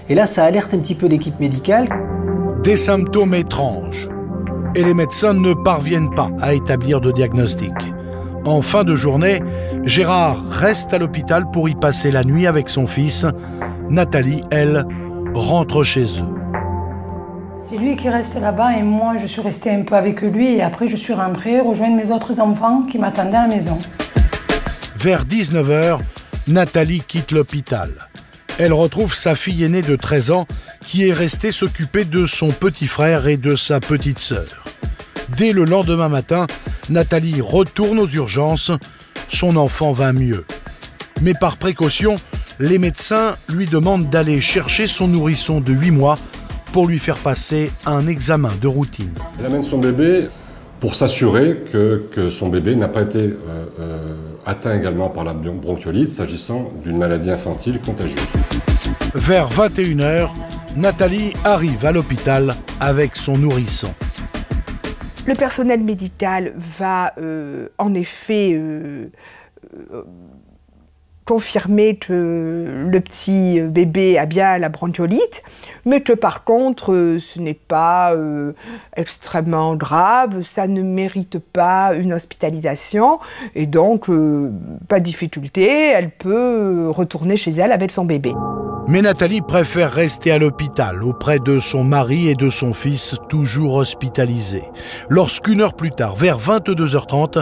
Et là, ça alerte un petit peu l'équipe médicale. Des symptômes étranges. Et les médecins ne parviennent pas à établir de diagnostic. En fin de journée, Gérard reste à l'hôpital pour y passer la nuit avec son fils. Nathalie, elle, rentre chez eux. C'est lui qui reste là-bas et moi je suis restée un peu avec lui et après je suis rentrée rejoindre mes autres enfants qui m'attendaient à la maison. Vers 19 h, Nathalie quitte l'hôpital. Elle retrouve sa fille aînée de 13 ans qui est restée s'occuper de son petit frère et de sa petite sœur. Dès le lendemain matin, Nathalie retourne aux urgences. Son enfant va mieux. Mais par précaution, les médecins lui demandent d'aller chercher son nourrisson de 8 mois pour lui faire passer un examen de routine. Elle amène son bébé pour s'assurer que son bébé n'a pas été atteint également par la bronchiolite, s'agissant d'une maladie infantile contagieuse. Vers 21 h, Nathalie arrive à l'hôpital avec son nourrisson. Le personnel médical va en effet confirmer que le petit bébé a bien la bronchiolite, mais que par contre ce n'est pas extrêmement grave, ça ne mérite pas une hospitalisation et donc pas de difficulté, elle peut retourner chez elle avec son bébé. Mais Nathalie préfère rester à l'hôpital auprès de son mari et de son fils, toujours hospitalisés. Lorsqu'une heure plus tard, vers 22 h 30,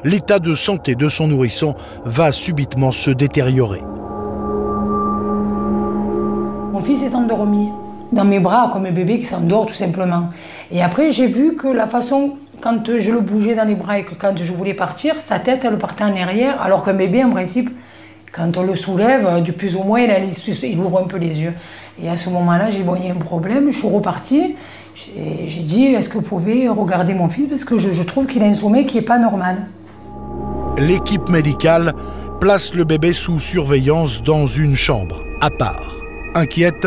l'état de santé de son nourrisson va subitement se détériorer. Mon fils est endormi dans mes bras comme un bébé qui s'endort tout simplement. Et après j'ai vu que la façon, quand je le bougeais dans les bras et que quand je voulais partir, sa tête elle partait en arrière, alors qu'un bébé en principe, quand on le soulève, du plus ou moins, il ouvre un peu les yeux. Et à ce moment-là, j'ai dit, bon, il y a un problème, je suis repartie. J'ai dit, est-ce que vous pouvez regarder mon fils parce que je trouve qu'il a un sommeil qui n'est pas normal. L'équipe médicale place le bébé sous surveillance dans une chambre, à part. Inquiète,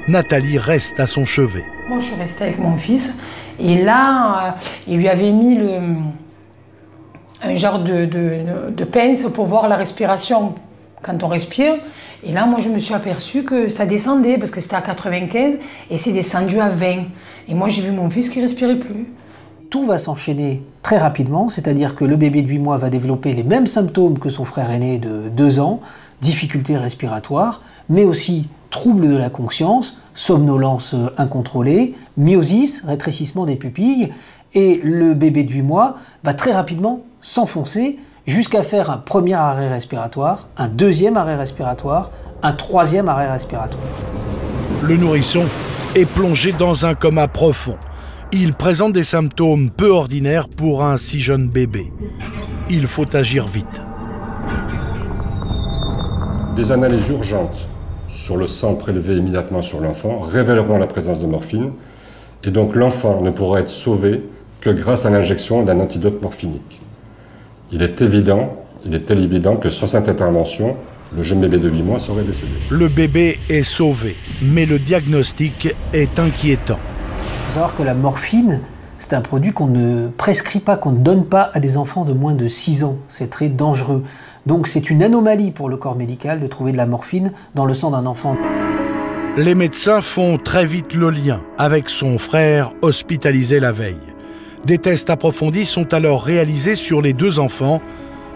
Nathalie reste à son chevet. Moi, je suis restée avec mon fils. Et là, il lui avait mis un genre de pince pour voir la respiration quand on respire. Et là, moi, je me suis aperçue que ça descendait, parce que c'était à 95, et c'est descendu à 20. Et moi, j'ai vu mon fils qui ne respirait plus. Tout va s'enchaîner très rapidement, c'est-à-dire que le bébé de 8 mois va développer les mêmes symptômes que son frère aîné de 2 ans, difficultés respiratoires, mais aussi troubles de la conscience, somnolence incontrôlée, myosis, rétrécissement des pupilles, et le bébé de 8 mois va très rapidement s'enfoncer jusqu'à faire un premier arrêt respiratoire, un deuxième arrêt respiratoire, un troisième arrêt respiratoire. Le nourrisson est plongé dans un coma profond. Il présente des symptômes peu ordinaires pour un si jeune bébé. Il faut agir vite. Des analyses urgentes sur le sang prélevé immédiatement sur l'enfant révéleront la présence de morphine et donc l'enfant ne pourra être sauvé que grâce à l'injection d'un antidote morphinique. Il est évident que sans cette intervention, le jeune bébé de 8 mois serait décédé. Le bébé est sauvé, mais le diagnostic est inquiétant. Il faut savoir que la morphine, c'est un produit qu'on ne prescrit pas, qu'on ne donne pas à des enfants de moins de 6 ans. C'est très dangereux. Donc c'est une anomalie pour le corps médical de trouver de la morphine dans le sang d'un enfant. Les médecins font très vite le lien avec son frère hospitalisé la veille. Des tests approfondis sont alors réalisés sur les 2 enfants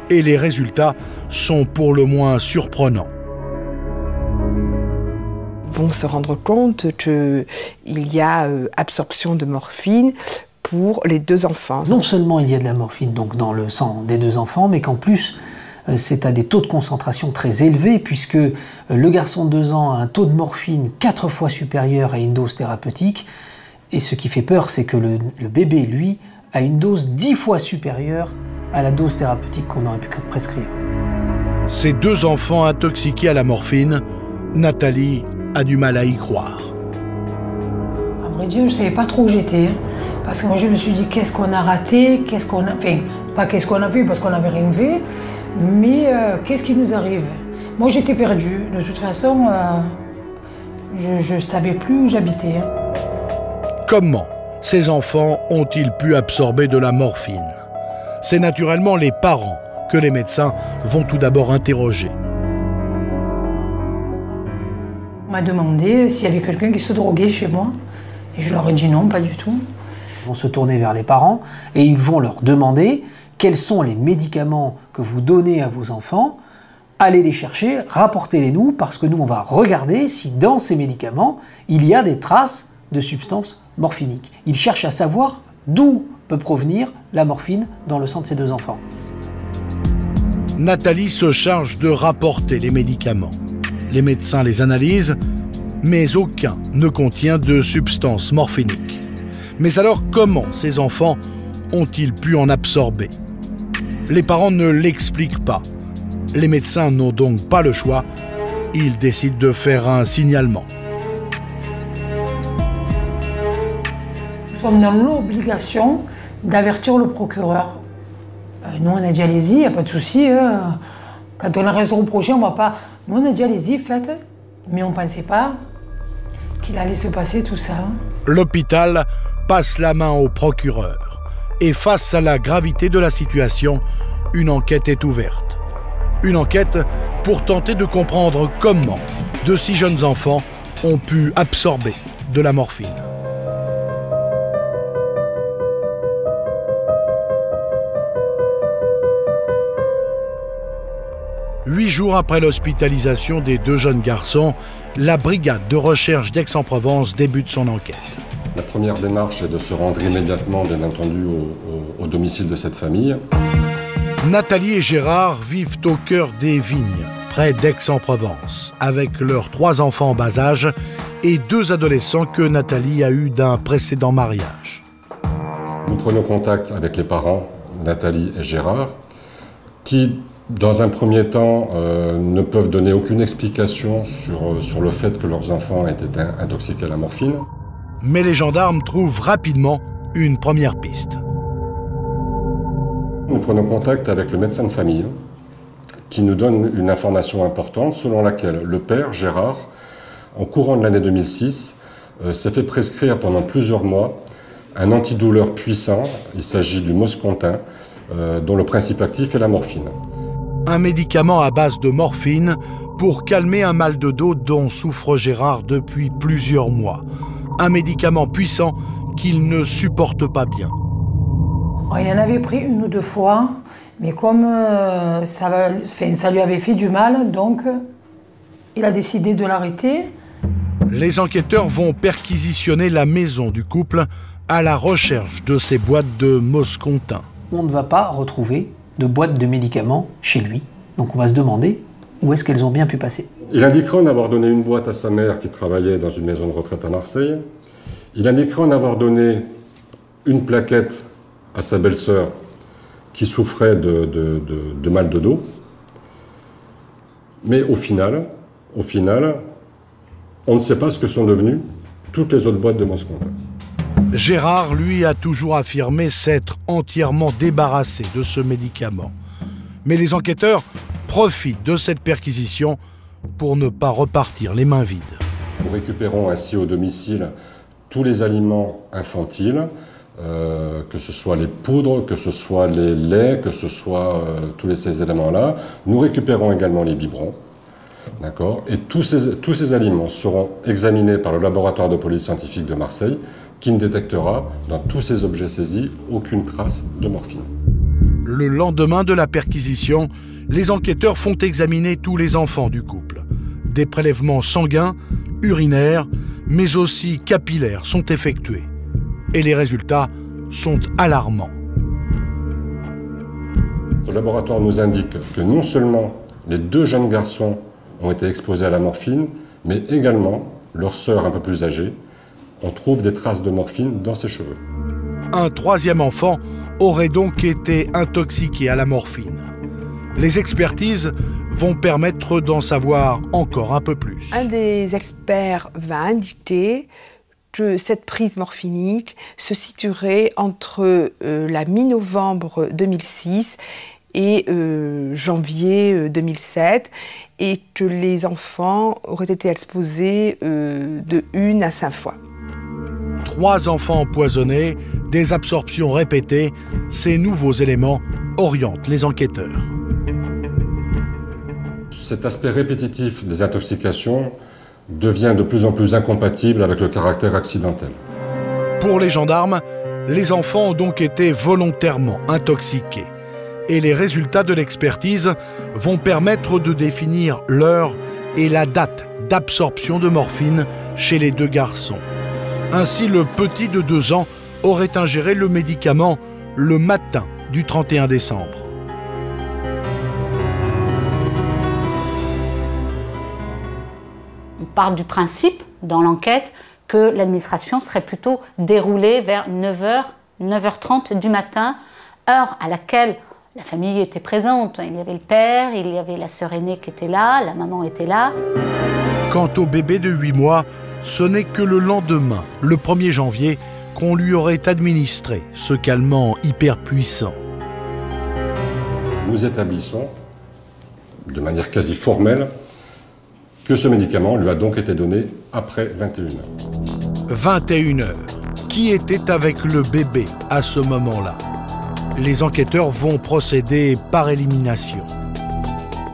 et les résultats sont pour le moins surprenants. Vont se rendre compte qu'il y a absorption de morphine pour les 2 enfants. Non seulement il y a de la morphine donc dans le sang des 2 enfants, mais qu'en plus c'est à des taux de concentration très élevés puisque le garçon de 2 ans a un taux de morphine 4 fois supérieur à une dose thérapeutique. Et ce qui fait peur, c'est que le bébé, lui, a une dose 10 fois supérieure à la dose thérapeutique qu'on aurait pu prescrire. Ces 2 enfants intoxiqués à la morphine, Nathalie a du mal à y croire. À vrai dire, je ne savais pas trop où j'étais. Parce que moi, je me suis dit, qu'est-ce qu'on a raté, qu'est-ce qu'on a... Enfin, pas qu'est-ce qu'on a fait, parce qu'on n'avait rien fait, mais qu'est-ce qui nous arrive? Moi, j'étais perdue. De toute façon, Je ne savais plus où j'habitais. Comment ces enfants ont-ils pu absorber de la morphine? C'est naturellement les parents que les médecins vont tout d'abord interroger. On m'a demandé s'il y avait quelqu'un qui se droguait chez moi. Et je leur ai dit non, pas du tout. Ils vont se tourner vers les parents et ils vont leur demander quels sont les médicaments que vous donnez à vos enfants. Allez les chercher, rapportez-les nous, parce que nous, on va regarder si dans ces médicaments, il y a des traces de substances morphiniques. Ils cherchent à savoir d'où peut provenir la morphine dans le sang de ces deux enfants. Nathalie se charge de rapporter les médicaments. Les médecins les analysent, mais aucun ne contient de substance morphinique. Mais alors, comment ces enfants ont-ils pu en absorber? Les parents ne l'expliquent pas. Les médecins n'ont donc pas le choix. Ils décident de faire un signalement. Nous sommes dans l'obligation d'avertir le procureur. Nous, on a dit allez-y, il n'y a pas de souci. Quand on a raison reproché, on ne va pas... Nous, on a dit allez-y, faites. Mais on ne pensait pas qu'il allait se passer tout ça. L'hôpital passe la main au procureur. Et face à la gravité de la situation, une enquête est ouverte. Une enquête pour tenter de comprendre comment de si jeunes enfants ont pu absorber de la morphine. Huit jours après l'hospitalisation des deux jeunes garçons, la brigade de recherche d'Aix-en-Provence débute son enquête. La première démarche est de se rendre immédiatement, bien entendu, au domicile de cette famille. Nathalie et Gérard vivent au cœur des vignes, près d'Aix-en-Provence, avec leurs 3 enfants en bas âge et 2 adolescents que Nathalie a eus d'un précédent mariage. Nous prenons contact avec les parents, Nathalie et Gérard, qui, dans un premier temps, ne peuvent donner aucune explication sur le fait que leurs enfants aient été intoxiqués à la morphine. Mais les gendarmes trouvent rapidement une première piste. Nous prenons contact avec le médecin de famille qui nous donne une information importante selon laquelle le père, Gérard, en courant de l'année 2006, s'est fait prescrire pendant plusieurs mois un antidouleur puissant. Il s'agit du Moscontin, dont le principe actif est la morphine. Un médicament à base de morphine pour calmer un mal de dos dont souffre Gérard depuis plusieurs mois. Un médicament puissant qu'il ne supporte pas bien. Il en avait pris 1 ou 2 fois, mais comme ça lui avait fait du mal, donc il a décidé de l'arrêter. Les enquêteurs vont perquisitionner la maison du couple à la recherche de ces boîtes de Moscontin. On ne va pas retrouver de boîtes de médicaments chez lui, donc on va se demander où est-ce qu'elles ont bien pu passer. Il indiquera en avoir donné une boîte à sa mère qui travaillait dans une maison de retraite à Marseille. Il indiquera en avoir donné une plaquette à sa belle-sœur qui souffrait de mal de dos. Mais au final, on ne sait pas ce que sont devenues toutes les autres boîtes de Moscontin. Gérard, lui, a toujours affirmé s'être entièrement débarrassé de ce médicament. Mais les enquêteurs profitent de cette perquisition pour ne pas repartir les mains vides. Nous récupérons ainsi au domicile tous les aliments infantiles, que ce soit les poudres, que ce soit les laits, que ce soit tous ces éléments-là. Nous récupérons également les biberons. D'accord ? Et tous ces aliments seront examinés par le laboratoire de police scientifique de Marseille, qui ne détectera dans tous ces objets saisis aucune trace de morphine. Le lendemain de la perquisition, les enquêteurs font examiner tous les enfants du couple. Des prélèvements sanguins, urinaires, mais aussi capillaires sont effectués. Et les résultats sont alarmants. Le laboratoire nous indique que non seulement les 2 jeunes garçons ont été exposés à la morphine, mais également leur sœur un peu plus âgée. On trouve des traces de morphine dans ses cheveux. Un 3e enfant aurait donc été intoxiqué à la morphine. Les expertises vont permettre d'en savoir encore un peu plus. Un des experts va indiquer que cette prise morphinique se situerait entre la mi-novembre 2006 et janvier 2007, et que les enfants auraient été exposés de 1 à 5 fois. 3 enfants empoisonnés, des absorptions répétées, ces nouveaux éléments orientent les enquêteurs. Cet aspect répétitif des intoxications devient de plus en plus incompatible avec le caractère accidentel. Pour les gendarmes, les enfants ont donc été volontairement intoxiqués. Et les résultats de l'expertise vont permettre de définir l'heure et la date d'absorption de morphine chez les 2 garçons. Ainsi, le petit de 2 ans aurait ingéré le médicament le matin du 31 décembre. On part du principe, dans l'enquête, que l'administration serait plutôt déroulée vers 9h, 9h30 du matin, heure à laquelle la famille était présente. Il y avait le père, il y avait la sœur aînée qui était là, la maman était là. Quant au bébé de 8 mois, ce n'est que le lendemain, le 1er janvier, qu'on lui aurait administré ce calmant hyper puissant. Nous établissons, de manière quasi formelle, que ce médicament lui a donc été donné après 21h. 21h. Qui était avec le bébé à ce moment-là? Les enquêteurs vont procéder par élimination.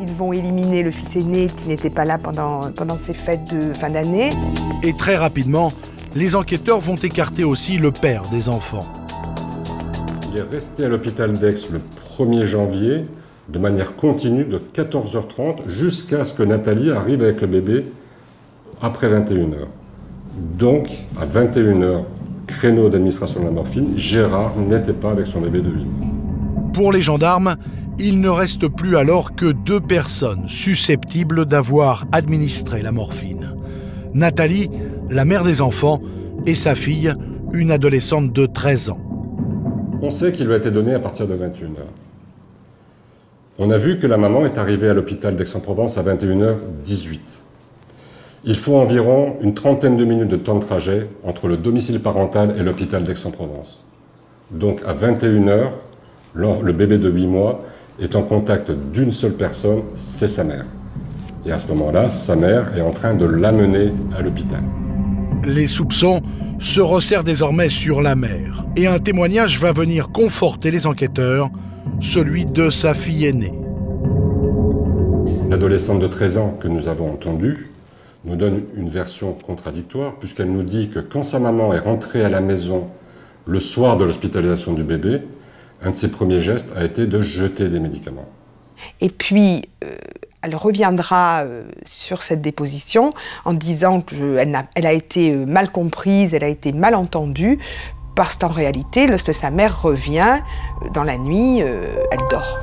Ils vont éliminer le fils aîné qui n'était pas là pendant ces fêtes de fin d'année. Et très rapidement, les enquêteurs vont écarter aussi le père des enfants. Il est resté à l'hôpital d'Aix le 1er janvier, de manière continue, de 14h30 jusqu'à ce que Nathalie arrive avec le bébé après 21h. Donc, à 21h, créneau d'administration de la morphine, Gérard n'était pas avec son bébé de 8 mois. Pour les gendarmes, il ne reste plus alors que 2 personnes susceptibles d'avoir administré la morphine. Nathalie, la mère des enfants, et sa fille, une adolescente de 13 ans. On sait qu'il lui a été donné à partir de 21h. On a vu que la maman est arrivée à l'hôpital d'Aix-en-Provence à 21h18. Il faut environ une trentaine de minutes de temps de trajet entre le domicile parental et l'hôpital d'Aix-en-Provence. Donc à 21h, le bébé de 8 mois est en contact d'une seule personne, c'est sa mère. Et à ce moment-là, sa mère est en train de l'amener à l'hôpital. Les soupçons se resserrent désormais sur la mère. Et un témoignage va venir conforter les enquêteurs, celui de sa fille aînée. L'adolescente de 13 ans que nous avons entendue nous donne une version contradictoire, puisqu'elle nous dit que quand sa maman est rentrée à la maison le soir de l'hospitalisation du bébé, un de ses premiers gestes a été de jeter des médicaments. Et puis, elle reviendra sur cette déposition en disant qu'elle a été mal comprise, elle a été mal entendue, parce qu'en réalité, lorsque sa mère revient, dans la nuit, elle dort.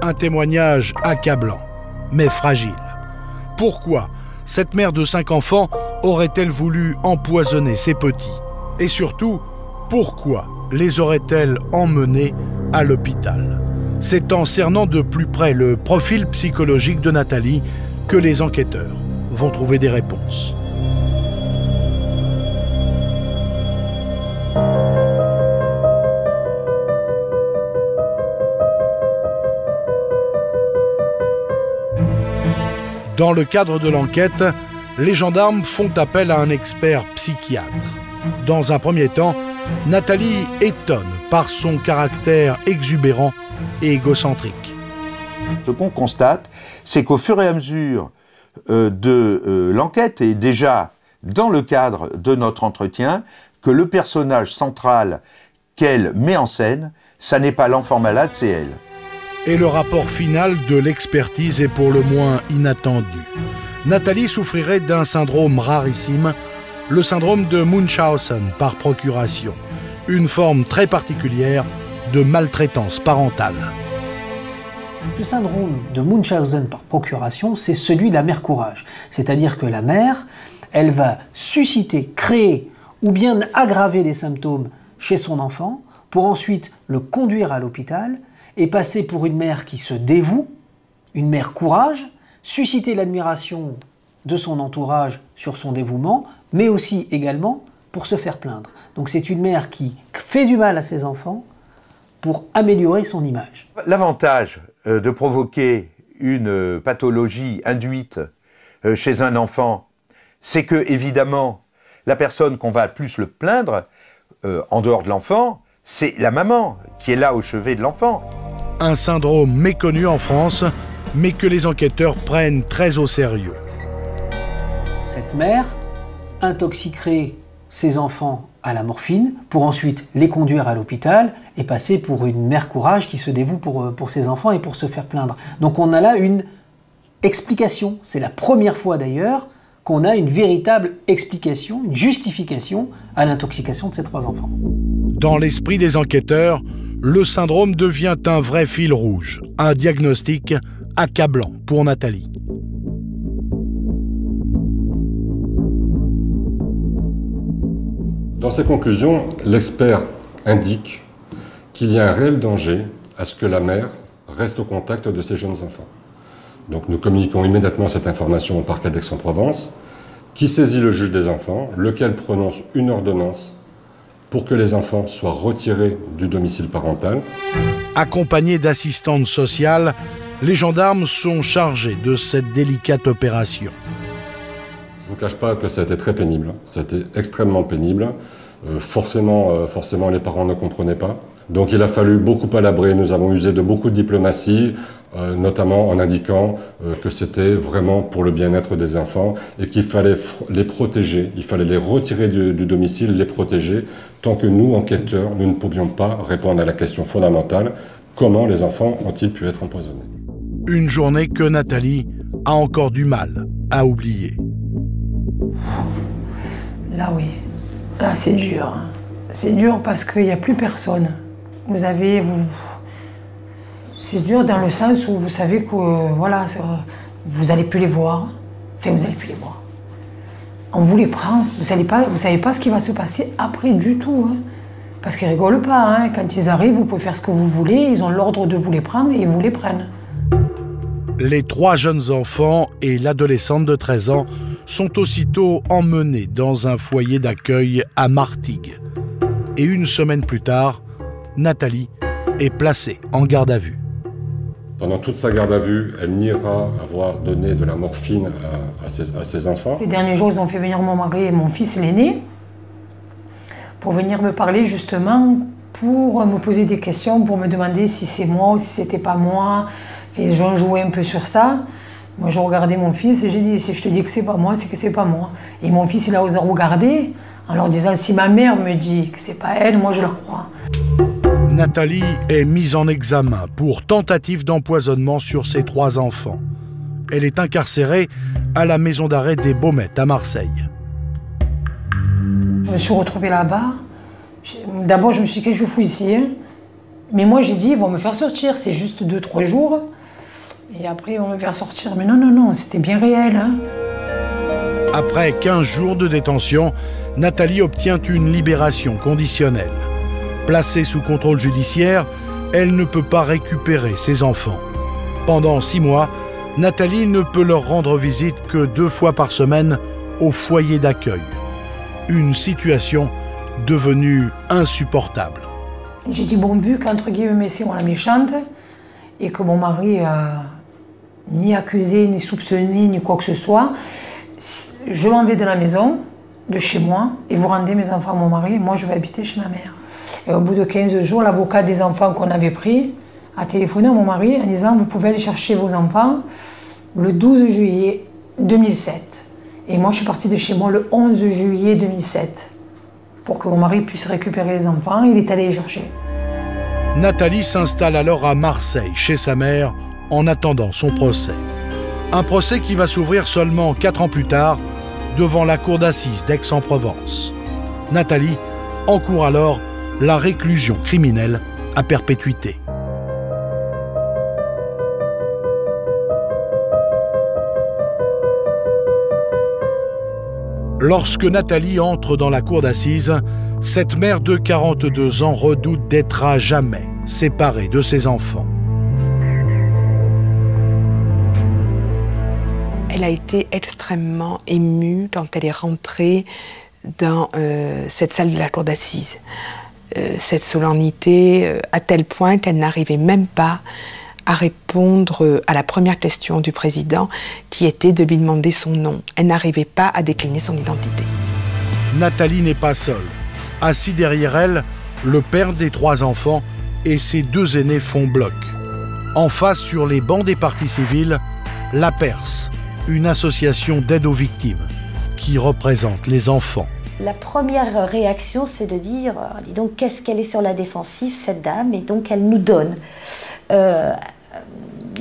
Un témoignage accablant, mais fragile. Pourquoi cette mère de 5 enfants aurait-elle voulu empoisonner ses petits? Et surtout, pourquoi les aurait-elle emmenés à l'hôpital? C'est en cernant de plus près le profil psychologique de Nathalie que les enquêteurs vont trouver des réponses. Dans le cadre de l'enquête, les gendarmes font appel à un expert psychiatre. Dans un premier temps, Nathalie étonne par son caractère exubérant et égocentrique. Ce qu'on constate, c'est qu'au fur et à mesure de l'enquête, et déjà dans le cadre de notre entretien, que le personnage central qu'elle met en scène, ça n'est pas l'enfant malade, c'est elle. Et le rapport final de l'expertise est pour le moins inattendu. Nathalie souffrirait d'un syndrome rarissime, le syndrome de Munchausen par procuration, une forme très particulière de maltraitance parentale. Le syndrome de Munchausen par procuration, c'est celui de la mère courage. C'est-à-dire que la mère, elle va susciter, créer ou bien aggraver des symptômes chez son enfant pour ensuite le conduire à l'hôpital et passer pour une mère qui se dévoue, une mère courage, susciter l'admiration de son entourage sur son dévouement, mais aussi également pour se faire plaindre. Donc c'est une mère qui fait du mal à ses enfants pour améliorer son image. L'avantage de provoquer une pathologie induite chez un enfant, c'est que, évidemment, la personne qu'on va plus le plaindre, en dehors de l'enfant, c'est la maman qui est là au chevet de l'enfant. Un syndrome méconnu en France, mais que les enquêteurs prennent très au sérieux. Cette mère intoxiquerait ses enfants à la morphine pour ensuite les conduire à l'hôpital et passer pour une mère courage qui se dévoue pour ses enfants et pour se faire plaindre. Donc on a là une explication. C'est la première fois d'ailleurs qu'on a une véritable explication, une justification à l'intoxication de ces 3 enfants. Dans l'esprit des enquêteurs, le syndrome devient un vrai fil rouge, un diagnostic accablant pour Nathalie. Dans ses conclusions, l'expert indique qu'il y a un réel danger à ce que la mère reste au contact de ses jeunes enfants. Donc nous communiquons immédiatement cette information au parquet d'Aix-en-Provence, qui saisit le juge des enfants, lequel prononce une ordonnance pour que les enfants soient retirés du domicile parental. Accompagnés d'assistantes sociales, les gendarmes sont chargés de cette délicate opération. Je ne vous cache pas que ça a été très pénible, ça a été extrêmement pénible. Forcément, les parents ne comprenaient pas. Donc il a fallu beaucoup palabrer, nous avons usé de beaucoup de diplomatie, notamment en indiquant que c'était vraiment pour le bien-être des enfants et qu'il fallait les protéger, il fallait les retirer du domicile, les protéger, tant que nous, enquêteurs, nous ne pouvions pas répondre à la question fondamentale, comment les enfants ont-ils pu être empoisonnés? Une journée que Nathalie a encore du mal à oublier. Là oui, là c'est dur. C'est dur parce qu'il n'y a plus personne. C'est dur dans le sens où vous savez que voilà, vous n'allez plus les voir. Enfin, vous n'allez plus les voir. On vous les prend. Vous savez pas ce qui va se passer après du tout. Hein. Parce qu'ils rigolent pas. Hein. Quand ils arrivent, vous pouvez faire ce que vous voulez. Ils ont l'ordre de vous les prendre et ils vous les prennent. Les 3 jeunes enfants et l'adolescente de 13 ans sont aussitôt emmenés dans un foyer d'accueil à Martigues. Et une semaine plus tard, Nathalie est placée en garde à vue. Pendant toute sa garde à vue, elle niera avoir donné de la morphine à ses enfants. Le dernier jour, ils ont fait venir mon mari et mon fils l'aîné pour venir me parler justement, pour me poser des questions, pour me demander si c'est moi ou si c'était pas moi. Ils ont joué un peu sur ça. Moi, je regardais mon fils et j'ai dit, si je te dis que c'est pas moi, c'est que c'est pas moi. Et mon fils, il a osé regarder en leur disant, si ma mère me dit que c'est pas elle, moi je la crois. Nathalie est mise en examen pour tentative d'empoisonnement sur ses 3 enfants. Elle est incarcérée à la maison d'arrêt des Baumettes à Marseille. Je me suis retrouvée là-bas. D'abord, je me suis dit, qu'est-ce que je fous ici hein? Mais moi, j'ai dit, ils vont me faire sortir, c'est juste 2-3 jours. Et après, ils vont me faire sortir. Mais non, non, non, c'était bien réel. Hein. Après 15 jours de détention, Nathalie obtient une libération conditionnelle. Placée sous contrôle judiciaire, elle ne peut pas récupérer ses enfants. Pendant 6 mois, Nathalie ne peut leur rendre visite que 2 fois par semaine au foyer d'accueil. Une situation devenue insupportable. J'ai dit, bon, vu qu'entre guillemets, c'est moi la méchante, et que mon mari a ni accusé, ni soupçonné, ni quoi que ce soit, je m'en vais de la maison, de chez moi, et vous rendez mes enfants à mon mari, et moi je vais habiter chez ma mère. Et au bout de 15 jours, l'avocat des enfants qu'on avait pris a téléphoné à mon mari en disant, vous pouvez aller chercher vos enfants le 12 juillet 2007. Et moi je suis partie de chez moi le 11 juillet 2007. Pour que mon mari puisse récupérer les enfants, il est allé les chercher. Nathalie s'installe alors à Marseille, chez sa mère, en attendant son procès. Un procès qui va s'ouvrir seulement 4 ans plus tard, devant la cour d'assises d'Aix-en-Provence. Nathalie encourt alors la réclusion criminelle à perpétuité. Lorsque Nathalie entre dans la cour d'assises, cette mère de 42 ans redoute d'être à jamais séparée de ses enfants. Elle a été extrêmement émue quand elle est rentrée dans cette salle de la cour d'assises. cette solennité à tel point qu'elle n'arrivait même pas à répondre à la première question du président, qui était de lui demander son nom. Elle n'arrivait pas à décliner son identité. Nathalie n'est pas seule. Assis derrière elle, le père des 3 enfants et ses 2 aînés font bloc. En face, sur les bancs des partis civils, la Perse, une association d'aide aux victimes, qui représente les enfants. La première réaction, c'est de dire, dis donc, qu'est-ce qu'elle est sur la défensive, cette dame, et donc elle nous donne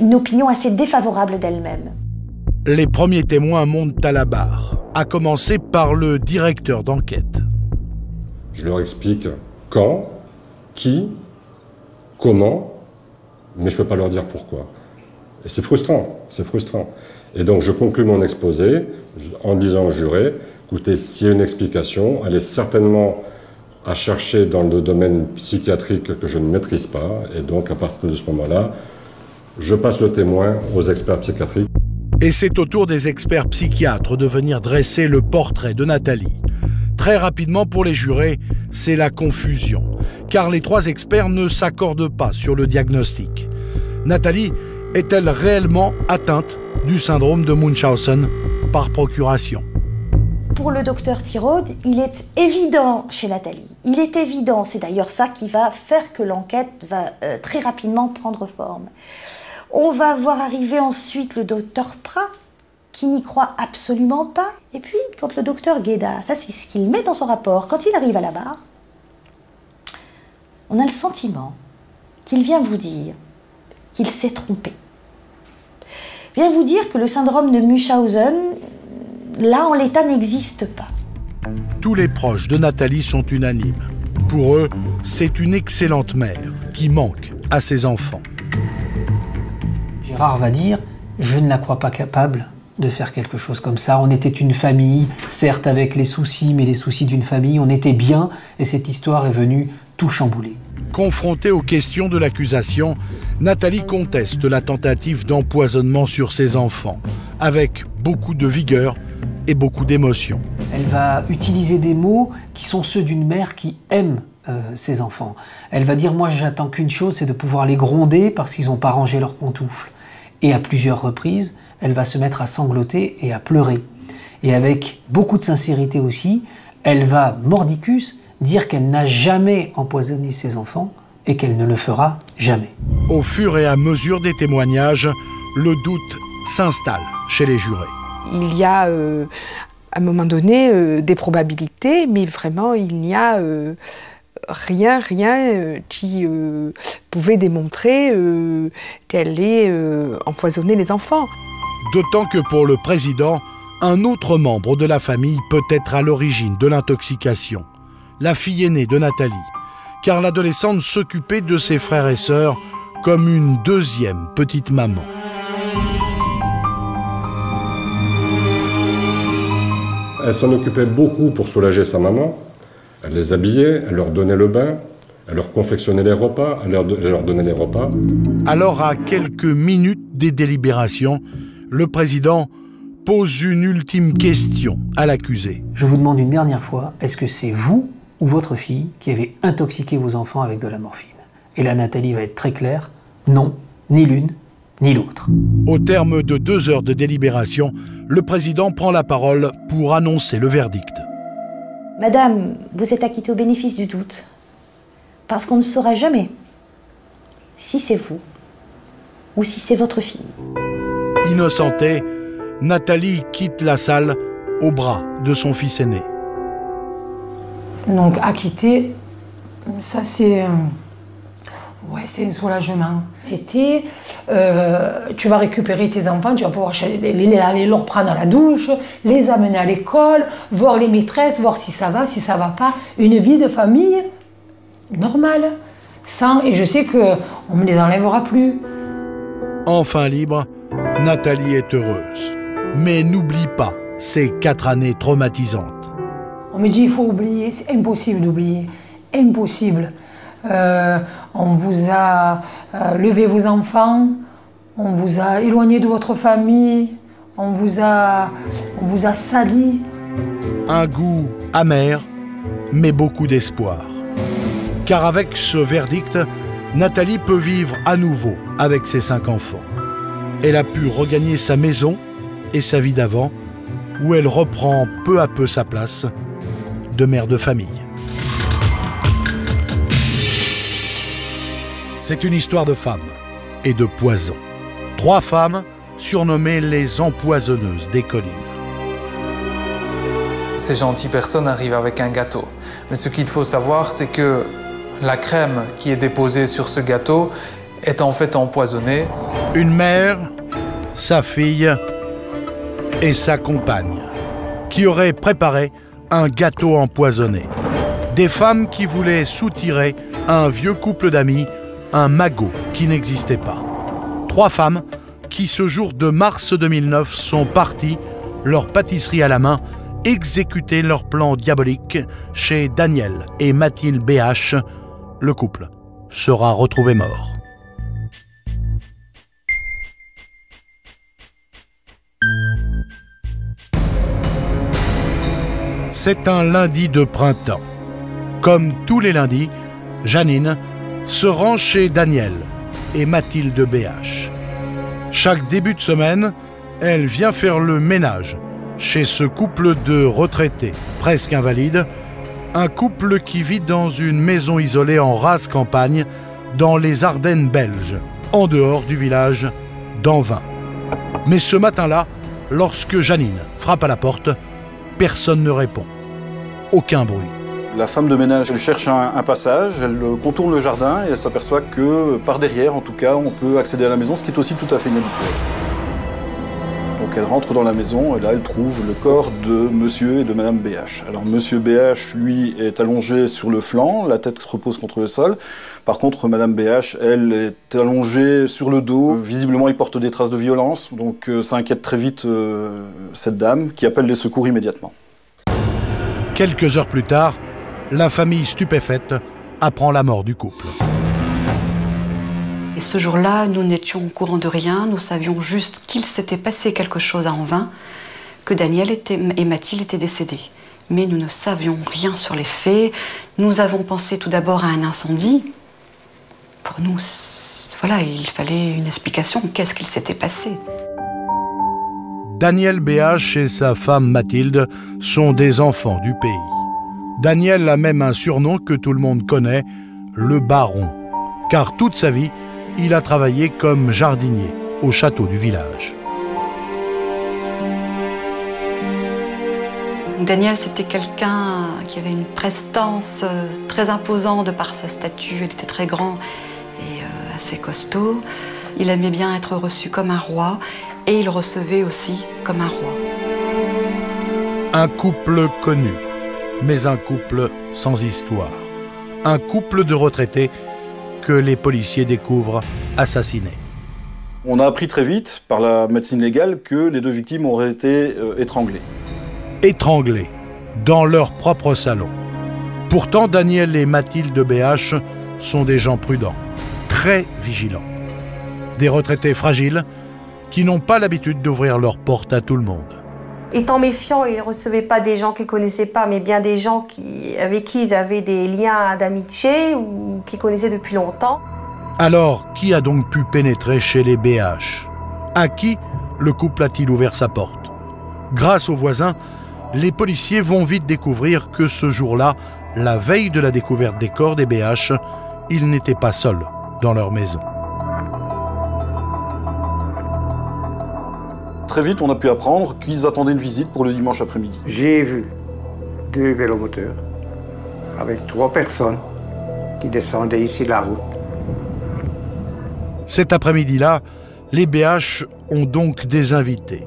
une opinion assez défavorable d'elle-même. Les premiers témoins montent à la barre, à commencer par le directeur d'enquête. Je leur explique quand, qui, comment, mais je ne peux pas leur dire pourquoi. Et c'est frustrant, c'est frustrant. Et donc je conclus mon exposé en disant au juré, écoutez, s'il y a une explication, elle est certainement à chercher dans le domaine psychiatrique que je ne maîtrise pas, et donc à partir de ce moment-là, je passe le témoin aux experts psychiatriques. Et c'est au tour des experts psychiatres de venir dresser le portrait de Nathalie. Très rapidement, pour les jurés, c'est la confusion, car les 3 experts ne s'accordent pas sur le diagnostic. Nathalie est-elle réellement atteinte du syndrome de Munchausen par procuration? Pour le docteur Tirode, il est évident chez Nathalie. Il est évident, c'est d'ailleurs ça qui va faire que l'enquête va très rapidement prendre forme. On va voir arriver ensuite le docteur Prat, qui n'y croit absolument pas. Et puis, quand le docteur Guéda, ça c'est ce qu'il met dans son rapport, quand il arrive à la barre, on a le sentiment qu'il vient vous dire qu'il s'est trompé. Il vient vous dire que le syndrome de Munchausen, là, en l'état, n'existe pas. Tous les proches de Nathalie sont unanimes. Pour eux, c'est une excellente mère qui manque à ses enfants. Gérard va dire « Je ne la crois pas capable de faire quelque chose comme ça. On était une famille, certes avec les soucis, mais les soucis d'une famille. On était bien et cette histoire est venue tout chambouler. » Confrontée aux questions de l'accusation, Nathalie conteste la tentative d'empoisonnement sur ses enfants, avec beaucoup de vigueur et beaucoup d'émotion. Elle va utiliser des mots qui sont ceux d'une mère qui aime ses enfants. Elle va dire « Moi, j'attends qu'une chose, c'est de pouvoir les gronder parce qu'ils n'ont pas rangé leurs pantoufles. » Et à plusieurs reprises, elle va se mettre à sangloter et à pleurer. Et avec beaucoup de sincérité aussi, elle va, mordicus, dire qu'elle n'a jamais empoisonné ses enfants et qu'elle ne le fera jamais. Au fur et à mesure des témoignages, le doute s'installe chez les jurés. Il y a, à un moment donné, des probabilités, mais vraiment, il n'y a rien qui pouvait démontrer qu'elle ait empoisonné les enfants. D'autant que pour le président, un autre membre de la famille peut être à l'origine de l'intoxication, la fille aînée de Nathalie, car l'adolescente s'occupait de ses frères et sœurs comme une deuxième petite maman. Elle s'en occupait beaucoup pour soulager sa maman. Elle les habillait, elle leur donnait le bain, elle leur confectionnait les repas, elle leur donnait les repas. Alors, à quelques minutes des délibérations, le président pose une ultime question à l'accusé. Je vous demande une dernière fois, est-ce que c'est vous ou votre fille qui avez intoxiqué vos enfants avec de la morphine? Et là, Nathalie va être très claire, non, ni l'une, ni l'autre. Au terme de 2 heures de délibération, le président prend la parole pour annoncer le verdict. Madame, vous êtes acquittée au bénéfice du doute, parce qu'on ne saura jamais si c'est vous ou si c'est votre fille. Innocentée, Nathalie quitte la salle au bras de son fils aîné. Donc acquittée, ça c'est ouais, c'est un soulagement. C'était, tu vas récupérer tes enfants, tu vas pouvoir aller les reprendre à la douche, les amener à l'école, voir les maîtresses, voir si ça va pas. Une vie de famille normale, sans, et je sais qu'on ne me les enlèvera plus. Enfin libre, Nathalie est heureuse. Mais n'oublie pas ces 4 années traumatisantes. On me dit il faut oublier, c'est impossible d'oublier, impossible. On vous a levé vos enfants, on vous a éloigné de votre famille, on vous a sali. Un goût amer, mais beaucoup d'espoir. Car avec ce verdict, Nathalie peut vivre à nouveau avec ses 5 enfants. Elle a pu regagner sa maison et sa vie d'avant, où elle reprend peu à peu sa place de mère de famille. C'est une histoire de femmes et de poison. 3 femmes surnommées les empoisonneuses des collines. Ces gentilles personnes arrivent avec un gâteau. Mais ce qu'il faut savoir, c'est que la crème qui est déposée sur ce gâteau est en fait empoisonnée. Une mère, sa fille et sa compagne, qui auraient préparé un gâteau empoisonné. Des femmes qui voulaient soutirer à un vieux couple d'amis un magot qui n'existait pas. 3 femmes qui, ce jour de mars 2009, sont parties, leur pâtisserie à la main, exécuter leur plan diabolique chez Daniel et Mathilde BH. Le couple sera retrouvé mort. C'est un lundi de printemps. Comme tous les lundis, Janine se rend chez Daniel et Mathilde BH. Chaque début de semaine, elle vient faire le ménage chez ce couple de retraités presque invalides, un couple qui vit dans une maison isolée en rase campagne dans les Ardennes belges, en dehors du village d'Anvin. Mais ce matin-là, lorsque Janine frappe à la porte, personne ne répond. Aucun bruit. La femme de ménage, elle cherche un passage, elle contourne le jardin et elle s'aperçoit que par derrière, en tout cas, on peut accéder à la maison, ce qui est aussi tout à fait inhabituel. Donc elle rentre dans la maison et là, elle trouve le corps de monsieur et de madame BH. Alors monsieur BH, lui, est allongé sur le flanc, la tête repose contre le sol. Par contre, madame BH, elle, est allongée sur le dos. Visiblement, il porte des traces de violence, donc ça inquiète très vite cette dame qui appelle les secours immédiatement. Quelques heures plus tard, la famille stupéfaite apprend la mort du couple. Et ce jour-là, nous n'étions au courant de rien, nous savions juste qu'il s'était passé quelque chose à Anvin, que Daniel et Mathilde étaient décédés. Mais nous ne savions rien sur les faits. Nous avons pensé tout d'abord à un incendie. Pour nous, voilà, il fallait une explication. Qu'est-ce qu'il s'était passé ? Daniel BH et sa femme Mathilde sont des enfants du pays. Daniel a même un surnom que tout le monde connaît, le Baron, car toute sa vie, il a travaillé comme jardinier au château du village. Daniel, c'était quelqu'un qui avait une prestance très imposante de par sa stature. Il était très grand et assez costaud. Il aimait bien être reçu comme un roi et il recevait aussi comme un roi. Un couple connu, mais un couple sans histoire. Un couple de retraités que les policiers découvrent assassinés. On a appris très vite, par la médecine légale, que les 2 victimes auraient été étranglées. Étranglés, dans leur propre salon. Pourtant, Daniel et Mathilde BH sont des gens prudents, très vigilants. Des retraités fragiles qui n'ont pas l'habitude d'ouvrir leurs portes à tout le monde. Étant méfiants, ils ne recevaient pas des gens qu'ils ne connaissaient pas, mais bien des gens avec qui ils avaient des liens d'amitié ou qu'ils connaissaient depuis longtemps. Alors, qui a donc pu pénétrer chez les BH? À qui le couple a-t-il ouvert sa porte? Grâce aux voisins, les policiers vont vite découvrir que ce jour-là, la veille de la découverte des corps des BH, ils n'étaient pas seuls dans leur maison. Très vite, on a pu apprendre qu'ils attendaient une visite pour le dimanche après-midi. J'ai vu 2 vélomoteurs avec 3 personnes qui descendaient ici la route. Cet après-midi-là, les BH ont donc des invités.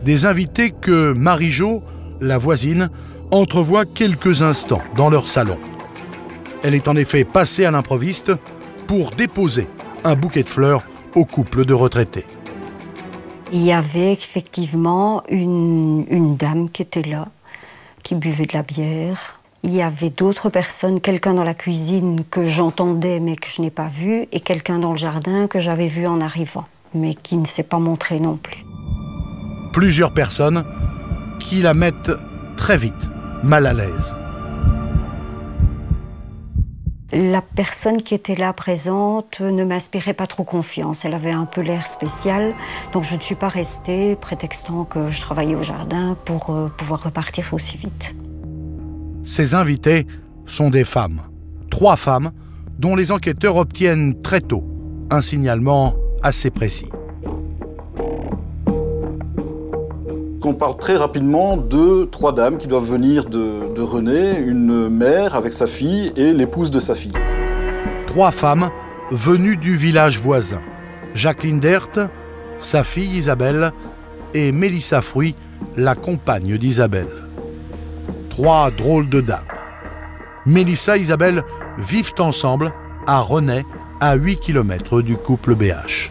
Des invités que Marie-Jo, la voisine, entrevoit quelques instants dans leur salon. Elle est en effet passée à l'improviste pour déposer un bouquet de fleurs au couple de retraités. Il y avait effectivement une dame qui était là, qui buvait de la bière. Il y avait d'autres personnes, quelqu'un dans la cuisine que j'entendais mais que je n'ai pas vu, et quelqu'un dans le jardin que j'avais vu en arrivant, mais qui ne s'est pas montré non plus. Plusieurs personnes qui la mettent très vite mal à l'aise. La personne qui était là présente ne m'inspirait pas trop confiance. Elle avait un peu l'air spécial, donc je ne suis pas restée, prétextant que je travaillais au jardin pour pouvoir repartir aussi vite. Ces invités sont des femmes. 3 femmes dont les enquêteurs obtiennent très tôt un signalement assez précis. On parle très rapidement de 3 dames qui doivent venir de René, une mère avec sa fille et l'épouse de sa fille. 3 femmes venues du village voisin. Jacqueline Dert, sa fille Isabelle et Mélissa Fruit, la compagne d'Isabelle. 3 drôles de dames. Mélissa et Isabelle vivent ensemble à René, à 8 km du couple BH.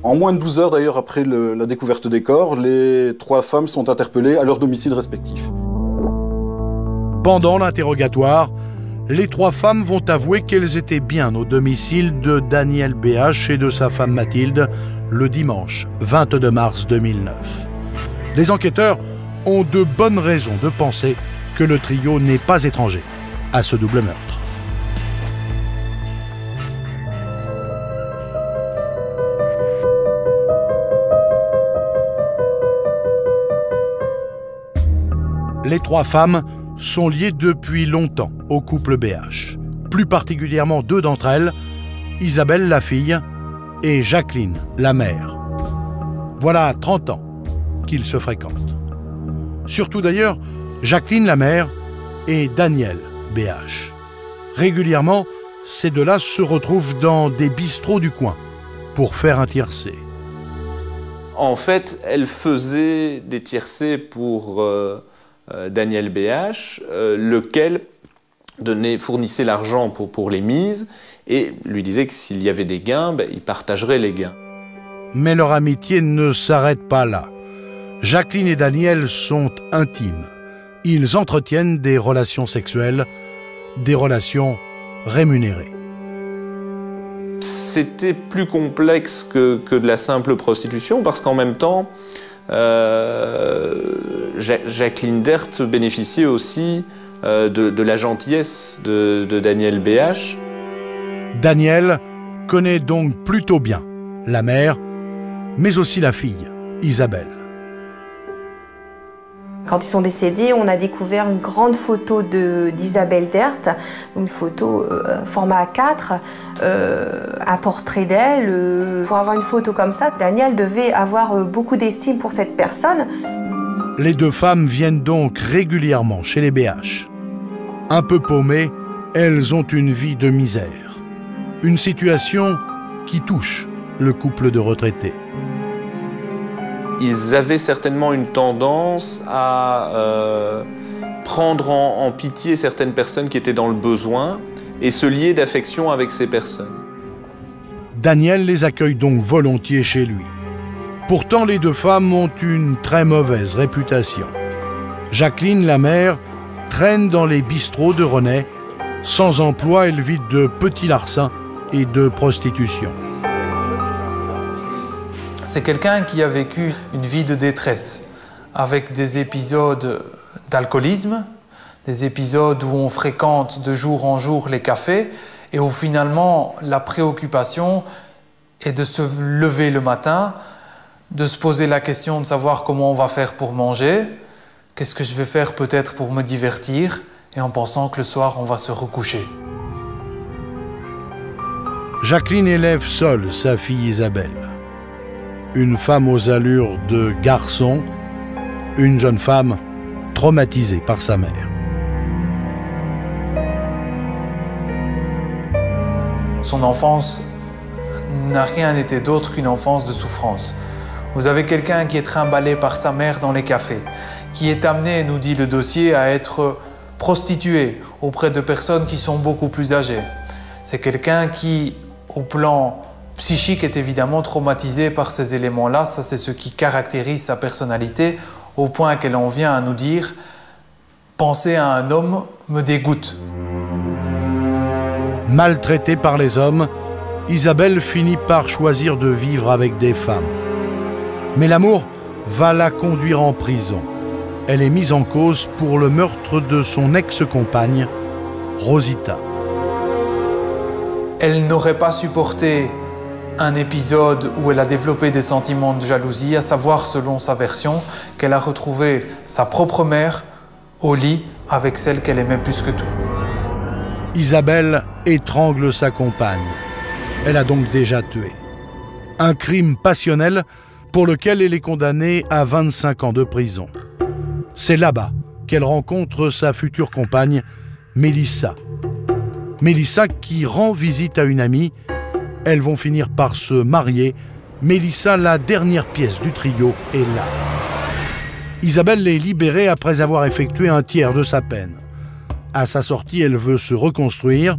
En moins de 12 heures d'ailleurs après la découverte des corps, les 3 femmes sont interpellées à leur domicile respectif. Pendant l'interrogatoire, les 3 femmes vont avouer qu'elles étaient bien au domicile de Daniel BH et de sa femme Mathilde le dimanche 22 mars 2009. Les enquêteurs ont de bonnes raisons de penser que le trio n'est pas étranger à ce double meurtre. Les 3 femmes sont liées depuis longtemps au couple BH. Plus particulièrement 2 d'entre elles, Isabelle la fille et Jacqueline la mère. Voilà 30 ans qu'ils se fréquentent. Surtout d'ailleurs, Jacqueline la mère et Daniel BH. Régulièrement, ces 2-là se retrouvent dans des bistrots du coin pour faire un tiercé. En fait, elle faisait des tiercés pour Daniel BH, lequel fournissait l'argent pour les mises et lui disait que s'il y avait des gains, il partagerait les gains. Mais leur amitié ne s'arrête pas là. Jacqueline et Daniel sont intimes. Ils entretiennent des relations sexuelles, des relations rémunérées. C'était plus complexe que de la simple prostitution parce qu'en même temps, Jacqueline Dert bénéficiait aussi de la gentillesse de Daniel BH. Daniel connaît donc plutôt bien la mère, mais aussi la fille, Isabelle. Quand ils sont décédés, on a découvert une grande photo d'Isabelle Dert, une photo format A4, un portrait d'elle. Pour avoir une photo comme ça, Daniel devait avoir beaucoup d'estime pour cette personne. Les 2 femmes viennent donc régulièrement chez les BH. Un peu paumées, elles ont une vie de misère. Une situation qui touche le couple de retraités. Ils avaient certainement une tendance à prendre en pitié certaines personnes qui étaient dans le besoin et se lier d'affection avec ces personnes. Daniel les accueille donc volontiers chez lui. Pourtant, les 2 femmes ont une très mauvaise réputation. Jacqueline, la mère, traîne dans les bistrots de René. Sans emploi, elle vit de petits larcins et de prostitution. C'est quelqu'un qui a vécu une vie de détresse, avec des épisodes d'alcoolisme, des épisodes où on fréquente de jour en jour les cafés, et où finalement la préoccupation est de se lever le matin, de se poser la question de savoir comment on va faire pour manger, qu'est-ce que je vais faire peut-être pour me divertir, et en pensant que le soir on va se recoucher. Jacqueline élève seule sa fille Isabelle. Une femme aux allures de garçon, une jeune femme traumatisée par sa mère. Son enfance n'a rien été d'autre qu'une enfance de souffrance. Vous avez quelqu'un qui est trimballé par sa mère dans les cafés, qui est amené, nous dit le dossier, à être prostitué auprès de personnes qui sont beaucoup plus âgées. C'est quelqu'un qui, au plan psychique, est évidemment traumatisé par ces éléments-là. Ça, c'est ce qui caractérise sa personnalité, au point qu'elle en vient à nous dire « Penser à un homme me dégoûte ». Maltraitée par les hommes, Isabelle finit par choisir de vivre avec des femmes. Mais l'amour va la conduire en prison. Elle est mise en cause pour le meurtre de son ex-compagne, Rosita. Elle n'aurait pas supporté un épisode où elle a développé des sentiments de jalousie, à savoir, selon sa version, qu'elle a retrouvé sa propre mère au lit avec celle qu'elle aimait plus que tout. Isabelle étrangle sa compagne. Elle a donc déjà tué. Un crime passionnel pour lequel elle est condamnée à 25 ans de prison. C'est là-bas qu'elle rencontre sa future compagne, Mélissa. Mélissa qui rend visite à une amie. Elles vont finir par se marier. Mélissa, la dernière pièce du trio, est là. Isabelle est libérée après avoir effectué un tiers de sa peine. À sa sortie, elle veut se reconstruire.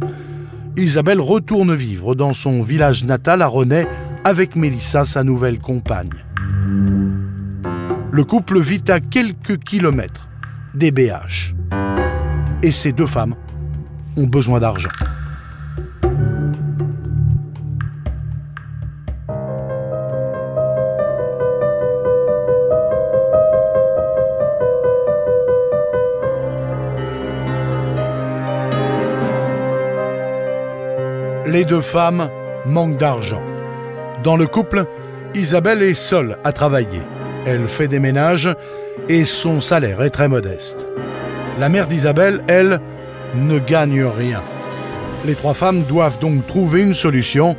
Isabelle retourne vivre dans son village natal à Renay avec Mélissa, sa nouvelle compagne. Le couple vit à quelques kilomètres des BH. Et ces deux femmes ont besoin d'argent. Les deux femmes manquent d'argent. Dans le couple, Isabelle est seule à travailler. Elle fait des ménages et son salaire est très modeste. La mère d'Isabelle, elle, ne gagne rien. Les trois femmes doivent donc trouver une solution.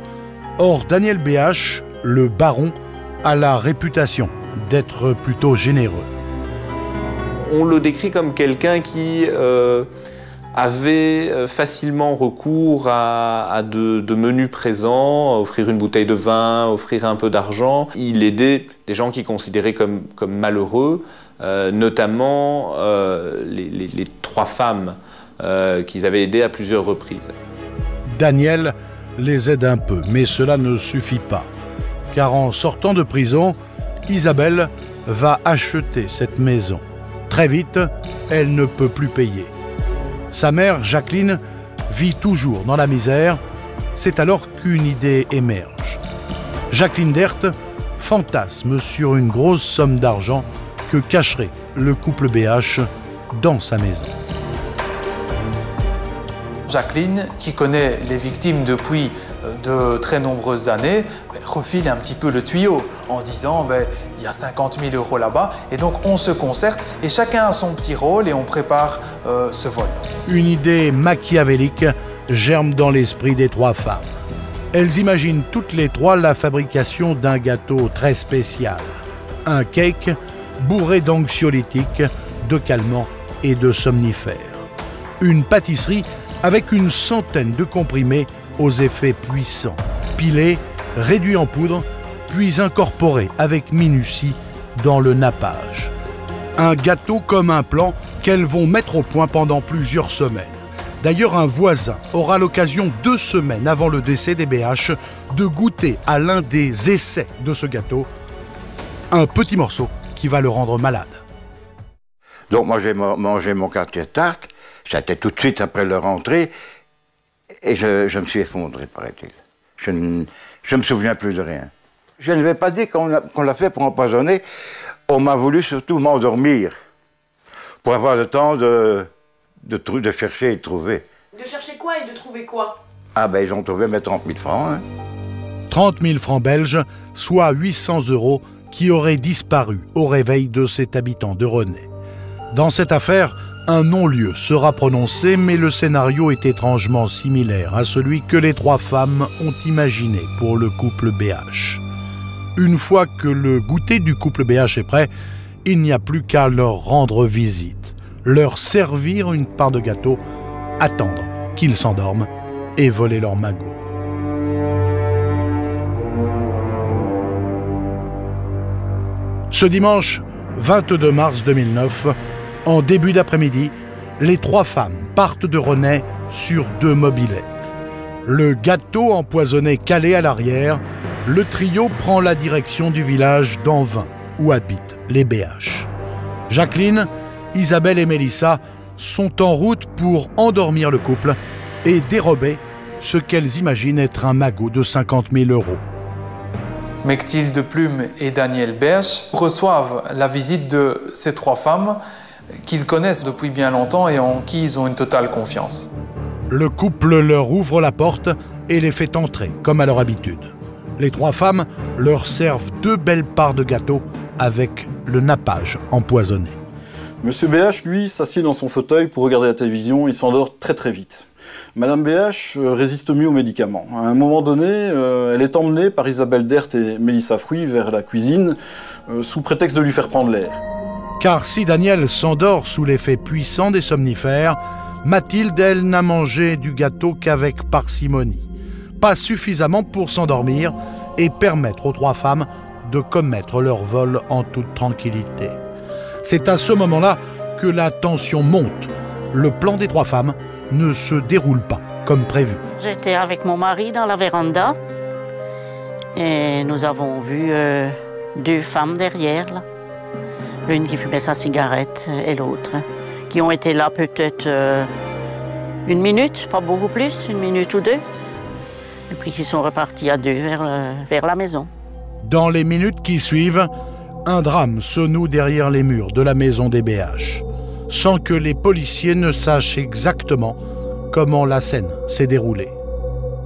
Or, Daniel BH, le baron, a la réputation d'être plutôt généreux. On le décrit comme quelqu'un qui avait facilement recours à de menus présents, offrir une bouteille de vin, offrir un peu d'argent. Il aidait des gens qu'il considérait comme malheureux, notamment les trois femmes qu'ils avaient aidées à plusieurs reprises. Daniel les aide un peu, mais cela ne suffit pas. Car en sortant de prison, Isabelle va acheter cette maison. Très vite, elle ne peut plus payer. Sa mère, Jacqueline, vit toujours dans la misère. C'est alors qu'une idée émerge. Jacqueline Dert fantasme sur une grosse somme d'argent que cacherait le couple BH dans sa maison. Jacqueline, qui connaît les victimes depuis de très nombreuses années, refile un petit peu le tuyau en disant il y a 50 000 € là-bas et donc on se concerte et chacun a son petit rôle et on prépare ce vol. Une idée machiavélique germe dans l'esprit des trois femmes. Elles imaginent toutes les trois la fabrication d'un gâteau très spécial. Un cake bourré d'anxiolytiques, de calmants et de somnifères. Une pâtisserie avec une centaine de comprimés aux effets puissants, pilés, réduits en poudre, puis incorporés avec minutie dans le nappage. Un gâteau comme un plan qu'elles vont mettre au point pendant plusieurs semaines. D'ailleurs, un voisin aura l'occasion 2 semaines avant le décès des BH de goûter à l'un des essais de ce gâteau, un petit morceau qui va le rendre malade. Donc moi j'ai mangé mon quartier de tarte, c'était tout de suite après leur rentrée, et je me suis effondré, paraît-il. Je ne me souviens plus de rien. Je ne vais pas dire qu'on l'a fait pour empoisonner, on m'a voulu surtout m'endormir, pour avoir le temps de chercher et de trouver. De chercher quoi et de trouver quoi? Ah ben ils ont trouvé mes 30 000 francs. Hein. 30 000 francs belges, soit 800 € qui auraient disparu au réveil de cet habitant de Renay. Dans cette affaire, un non-lieu sera prononcé, mais le scénario est étrangement similaire à celui que les trois femmes ont imaginé pour le couple BH. Une fois que le goûter du couple BH est prêt, il n'y a plus qu'à leur rendre visite, leur servir une part de gâteau, attendre qu'ils s'endorment et voler leur magot. Ce dimanche 22 mars 2009, en début d'après-midi, les trois femmes partent de Renay sur 2 mobylettes. Le gâteau empoisonné calé à l'arrière, le trio prend la direction du village d'Anvin, où habitent les BH. Jacqueline, Isabelle et Mélissa sont en route pour endormir le couple et dérober ce qu'elles imaginent être un magot de 50 000 €. Mechtilde Plume et Daniel BH reçoivent la visite de ces trois femmes qu'ils connaissent depuis bien longtemps et en qui ils ont une totale confiance. Le couple leur ouvre la porte et les fait entrer, comme à leur habitude. Les 3 femmes leur servent 2 belles parts de gâteau avec le nappage empoisonné. Monsieur BH, lui, s'assied dans son fauteuil pour regarder la télévision, il s'endort très très vite. Madame BH résiste mieux aux médicaments. À un moment donné, elle est emmenée par Isabelle Dert et Mélissa Fruit vers la cuisine, sous prétexte de lui faire prendre l'air. Car si Daniel s'endort sous l'effet puissant des somnifères, Mathilde, elle, n'a mangé du gâteau qu'avec parcimonie. Pas suffisamment pour s'endormir et permettre aux 3 femmes de commettre leur vol en toute tranquillité. C'est à ce moment-là que la tension monte. Le plan des 3 femmes ne se déroule pas comme prévu. J'étais avec mon mari dans la véranda et nous avons vu 2 femmes derrière, là. L'une qui fumait sa cigarette et l'autre qui ont été là peut-être 1 minute, pas beaucoup plus, 1 minute ou 2, et puis qui sont repartis à 2 vers la maison. Dans les minutes qui suivent, un drame se noue derrière les murs de la maison des BH, sans que les policiers ne sachent exactement comment la scène s'est déroulée.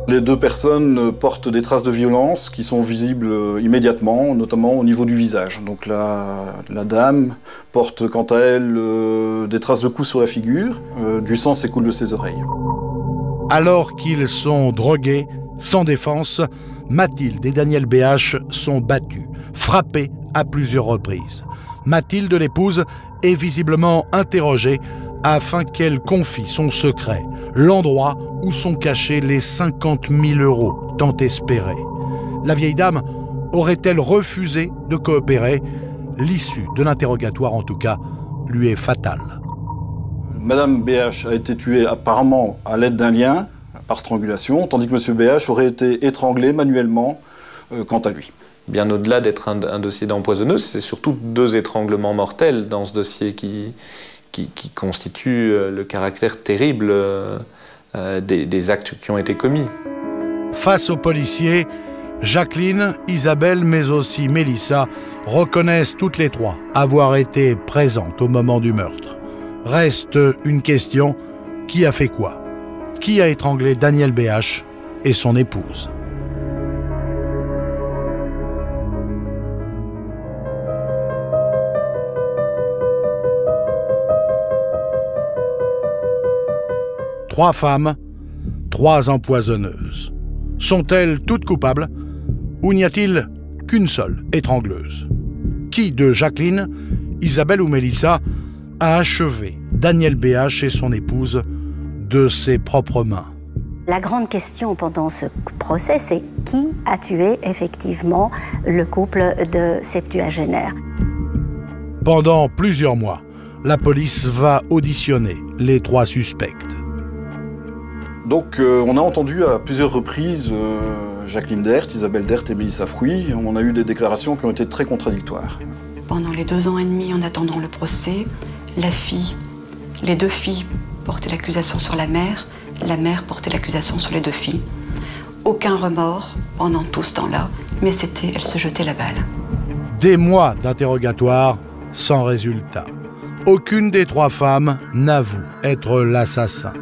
Les 2 personnes portent des traces de violence qui sont visibles immédiatement, notamment au niveau du visage. Donc la dame porte quant à elle des traces de coups sur la figure, du sang s'écoule de ses oreilles. Alors qu'ils sont drogués, sans défense, Mathilde et Daniel BH sont battus, frappés à plusieurs reprises. Mathilde, l'épouse, est visiblement interrogée afin qu'elle confie son secret, l'endroit où sont cachés les 50 000 € tant espérés. La vieille dame aurait-elle refusé de coopérer? L'issue de l'interrogatoire, en tout cas, lui est fatale. Madame BH a été tuée apparemment à l'aide d'un lien, par strangulation, tandis que Monsieur BH aurait été étranglé manuellement quant à lui. Bien au-delà d'être un dossier d'empoisonneuse, c'est surtout 2 étranglements mortels dans ce dossier qui constituent le caractère terrible des actes qui ont été commis. Face aux policiers, Jacqueline, Isabelle, mais aussi Mélissa reconnaissent toutes les 3 avoir été présentes au moment du meurtre. Reste une question, qui a fait quoi? Qui a étranglé Daniel BH et son épouse? Trois femmes, 3 empoisonneuses. Sont-elles toutes coupables ou n'y a-t-il qu'une seule étrangleuse? Qui de Jacqueline, Isabelle ou Mélissa a achevé Daniel BH et son épouse de ses propres mains? La grande question pendant ce procès, c'est qui a tué effectivement le couple de septuagénaires? Pendant plusieurs mois, la police va auditionner les 3 suspectes. Donc on a entendu à plusieurs reprises Jacqueline Dert, Isabelle Dert et Mélissa Fruit. On a eu des déclarations qui ont été très contradictoires. Pendant les 2 ans et demi en attendant le procès, les 2 filles portaient l'accusation sur la mère portait l'accusation sur les 2 filles. Aucun remords pendant tout ce temps-là, mais elle se jetait la balle. Des mois d'interrogatoire sans résultat. Aucune des 3 femmes n'avoue être l'assassin.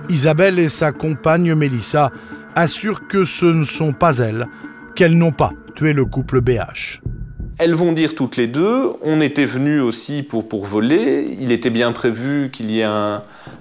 Isabelle et sa compagne Mélissa assurent que ce ne sont pas elles, qu'elles n'ont pas tué le couple BH. Elles vont dire toutes les 2, on était venus aussi pour voler, il était bien prévu qu'il y ait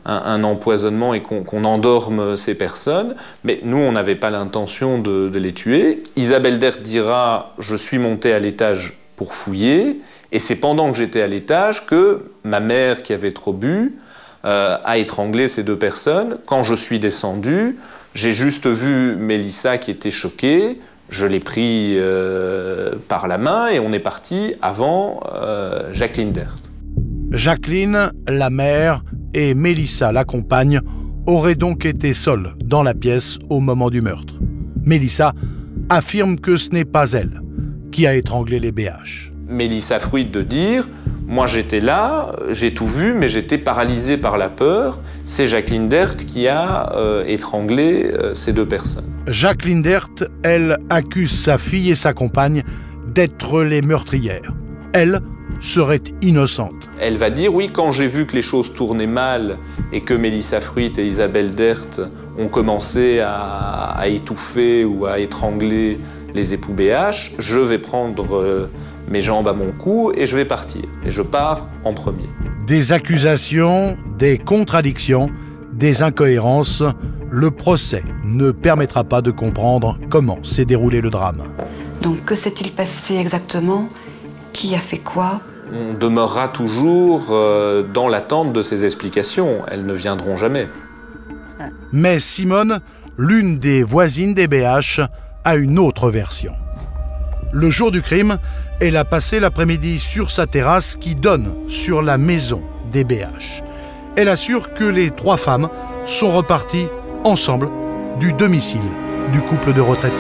un empoisonnement et qu'on endorme ces personnes, mais nous on n'avait pas l'intention de les tuer. Isabelle Dert dira, je suis montée à l'étage pour fouiller, et c'est pendant que j'étais à l'étage que ma mère qui avait trop bu a étranglé ces 2 personnes. Quand je suis descendu, j'ai juste vu Mélissa qui était choquée, je l'ai pris par la main et on est parti avant Jacqueline Dert. Jacqueline, la mère, et Mélissa, la compagne, auraient donc été seules dans la pièce au moment du meurtre. Mélissa affirme que ce n'est pas elle qui a étranglé les BH. Mélissa Fruit de dire, moi j'étais là, j'ai tout vu, mais j'étais paralysée par la peur. C'est Jacqueline Dert qui a étranglé ces 2 personnes. Jacqueline Dert, elle, accuse sa fille et sa compagne d'être les meurtrières. Elle serait innocente. Elle va dire oui, quand j'ai vu que les choses tournaient mal et que Mélissa Fruit et Isabelle Dert ont commencé à étouffer ou à étrangler les époux BH, je vais prendre mes jambes à mon cou et je vais partir. Et je pars en premier. Des accusations, des contradictions, des incohérences, le procès ne permettra pas de comprendre comment s'est déroulé le drame. Donc que s'est-il passé exactement? Qui a fait quoi? On demeurera toujours dans l'attente de ces explications. Elles ne viendront jamais. Mais Simone, l'une des voisines des BH, a une autre version. Le jour du crime, elle a passé l'après-midi sur sa terrasse qui donne sur la maison des BH. Elle assure que les 3 femmes sont reparties ensemble du domicile du couple de retraités.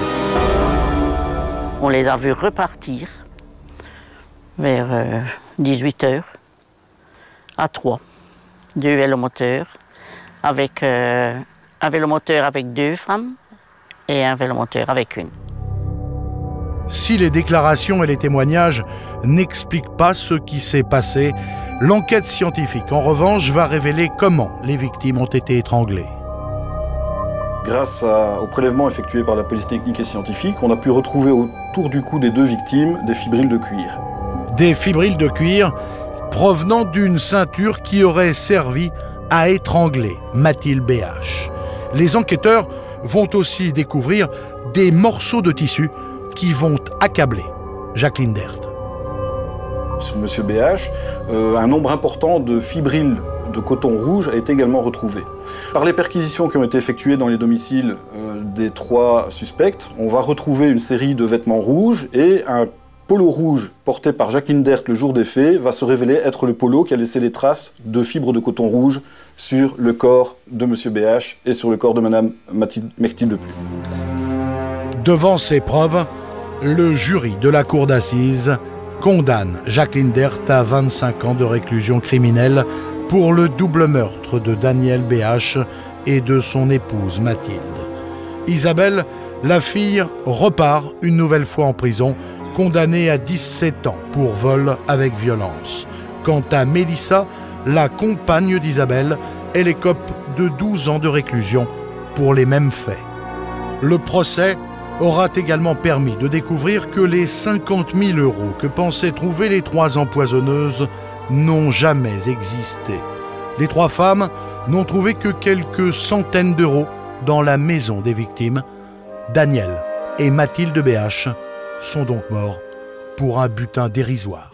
On les a vus repartir vers 18 h à 3, 2 vélomoteur avec un vélomoteur avec 2 femmes et un vélomoteur avec une. Si les déclarations et les témoignages n'expliquent pas ce qui s'est passé, l'enquête scientifique, en revanche, va révéler comment les victimes ont été étranglées. Grâce au prélèvement effectué par la police technique et scientifique, on a pu retrouver autour du cou des 2 victimes des fibrilles de cuir. Des fibrilles de cuir provenant d'une ceinture qui aurait servi à étrangler Mathilde BH. Les enquêteurs vont aussi découvrir des morceaux de tissu qui vont accabler Jacqueline Dert. Sur Monsieur BH, un nombre important de fibrilles de coton rouge a été également retrouvé. Par les perquisitions qui ont été effectuées dans les domiciles des 3 suspects, on va retrouver une série de vêtements rouges et un polo rouge porté par Jacqueline Dert le jour des faits va se révéler être le polo qui a laissé les traces de fibres de coton rouge sur le corps de Monsieur BH et sur le corps de Madame Mechtilde de Plume. Devant ces preuves, le jury de la cour d'assises condamne Jacqueline Dert à 25 ans de réclusion criminelle pour le double meurtre de Daniel BH et de son épouse Mathilde. Isabelle, la fille, repart une nouvelle fois en prison, condamnée à 17 ans pour vol avec violence. Quant à Mélissa, la compagne d'Isabelle, elle écope de 12 ans de réclusion pour les mêmes faits. Le procès aura également permis de découvrir que les 50 000 € que pensaient trouver les 3 empoisonneuses n'ont jamais existé. Les 3 femmes n'ont trouvé que quelques centaines d'euros dans la maison des victimes. Daniel et Mathilde BH sont donc morts pour un butin dérisoire.